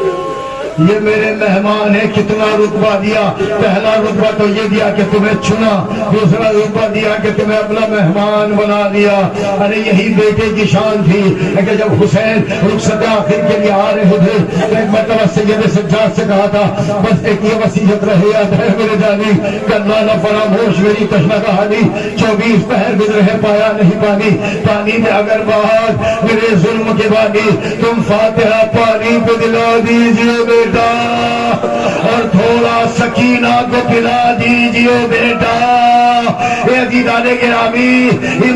S1: یہ میرے مہمان ہیں. کتنا رتبہ دیا؟ پہلا رتبہ تو یہ دیا کہ تمہیں چنا، دوسرا رتبہ دیا کہ تمہیں اپنا مہمان بنا دیا. ارے یہی بیٹے کی شان تھی کہ جب حسین رخصت آخر کے لیے آ رہے تھے تو ایک مرتبہ سید سجاد سے کہا تھا بس ایک یہ وصیت رہے یاد ہے میرے جانی، کرنا نہ فراموش میری تشنہ کہانی، 24 پہر گزرے پایا نہیں پانی، پانی میں اگر بہت میرے ظلم کے بانی، تم فاتحہ پانی کو دلا دیجیے بیٹا اور تھوڑا سکینہ کو پلا دیجئے بیٹا. اے عزیزان گرامی،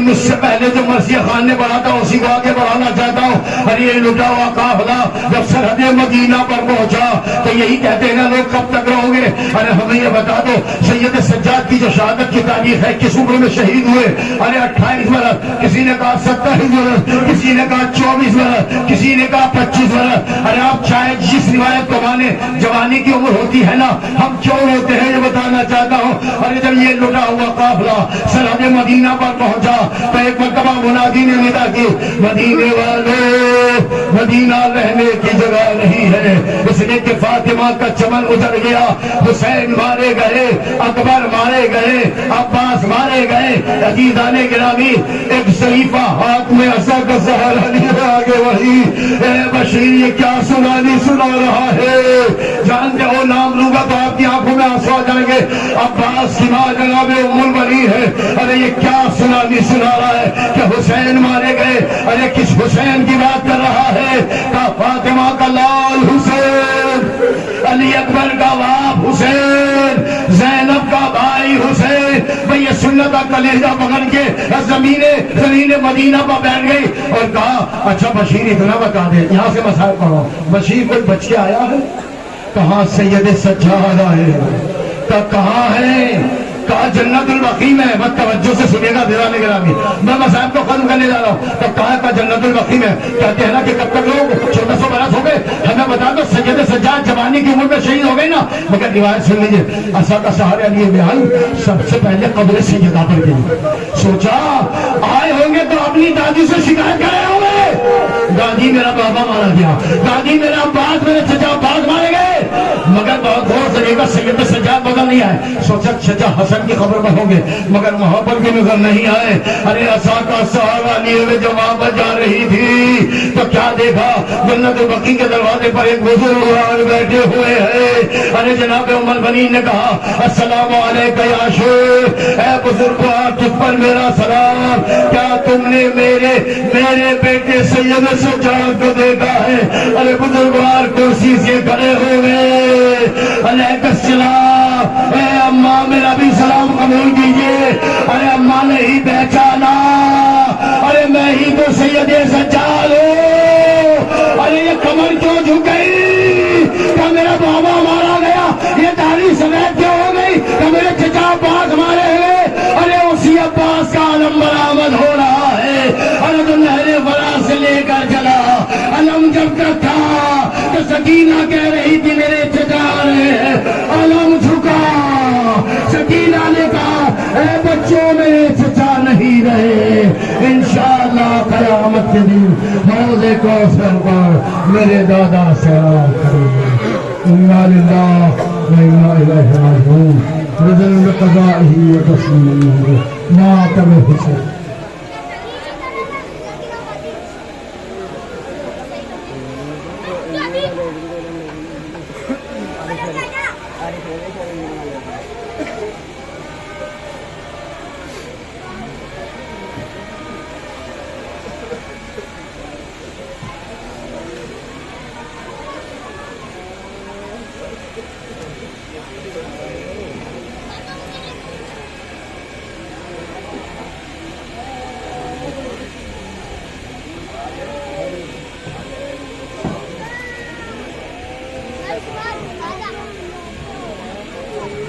S1: مجھ سے پہلے جو مرثیہ خان نے پڑھا تھا اسی کو آگے بڑھانا چاہتا ہوں. ارے یہ لٹا ہوا قافلہ جب سرحد مدینہ پر پہنچا تو یہی کہتے ہیں نا لوگ کب تک رہو گے؟ ارے ہمیں یہ بتا دو سید سجاد کی جو شہادت کی تاریخ ہے کس عمر میں شہید ہوئے؟ ارے 28 برس، کسی نے کہا 27 برس، کسی نے کہا 24 برس، کسی نے کہا 25 برس. ارے آپ شاید جس روایت کو مانے جوانی کی عمر ہوتی ہے نا، ہم کیوں ہوتے ہیں یہ بتانا چاہتا ہوں. ارے جب یہ لٹا ہوا قافلہ سرحد مدینہ پر پہنچا تو ایک مرتبہ منادی نے ندا کی، مدینے والوں مدینہ رہنے کی جگہ نہیں ہے، اس لیے کہ فاطمہ کا چمن اتر گیا، حسین مارے گئے، اکبر مارے گئے، عباس مارے گئے. عزیزان گرامی، ایک صحیفہ ہاتھ میں عصا کا سہارا لیے آگے وہی اے بشیر یہ کیا سنا رہا ہے؟ جانتے ہو نام لوں گا تو آپ کی آنکھوں میں آنسو آ جائیں گے. عباس کی ماں جناب ام المنی ہے. ارے یہ کیا سنا رہا ہے کہ حسین مارے گئے؟ ارے کس حسین کی بات کر رہا ہے؟ کہ فاطمہ کا لال حسین، علی اکبر کا باپ حسین، زینب کا بھائی حسین. بھئی یہ سنت کا کلیجہ پکڑ کے زمین مدینہ پر بیٹھ گئی اور کہا اچھا بشیر اتنا بتا دے، یہاں سے مسائل پڑھو. بشیر کوئی بچ کے آیا ہے؟ کہاں سید سجاد آئے؟ کہاں ہے؟ کہا جنت البقیع میں. بس توجہ سے سنیے گا دیوان گرامی، میں مسائل کو ختم کرنے جا رہا ہوں. تو کہا جنت البقیع میں. کہتے ہیں نا کہ کب تک لوگ 1400 برس ہو گئے. ہمیں بتا دو سید سجاد جوانی کی عمر میں شہید ہو گئی نا. مگر روایت سن لیجیے، عصا کا سہارا لیے بیان سب سے پہلے قبر سیدہ پر گئی. سوچا آئے ہوں گے تو اپنی دادی سے شکایت کرے ہوں گے، دادی میرا بابا مارا گیا، دادی میرا عباس میرے چچا عباس مارے گئے. مگر بہت غور سے دیکھا سید سجاد بدل نہیں آئے. سوچا چچا حسن کی خبر پر ہوں گے مگر وہاں پر بھی نظر نہیں آئے. ارے عصا کا سہارا لیے ہوئے جب وہاں پر جا رہی تھی تو کیا دیکھا؟ جنت البقیع کے دروازے پر ایک بزرگ بیٹھے ہوئے ہیں. ارے جناب ام المنین نے کہا السلام علیکم یا شیخ، اے بزرگوار تجھ پر میرا سلام. کیا تم نے میرے بیٹے سید سجاد کو دیکھا ہے؟ ارے بزرگوار کرسی سے کھڑے ہوئے علیکم السلام، اے اماں میرا بھی سلام قبول کیجئے. ارے اماں نے ہی پہچانا، ارے میں ہی تو سید سجاد ہوں. ارے یہ کمر کیوں جھک گئی؟ کیا میرا بابا مارا گیا؟ یہ داڑھی سمیت کیوں ہو گئی کہ میرے چچا عباس مارے ہوئے؟ ارے اسی عباس کا علم برآمد ہو رہا ہے. ارے تو نہر فراز سے لے کر چلا. علم جب تک تھا تو سکینہ کہہ رہی تھی میرے چچا رہے. علم جھکا، سکینہ نے کہا اے بچوں میرے چچا نہیں رہے. انشاءاللہ قیامت کے دن حوض کوثر پر میرے دادا سلام کریں گے. انا للہ و انا الیہ راجعون. رضا بقضائہ و تسلیمہ ماتم حسین.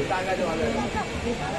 S3: Tangga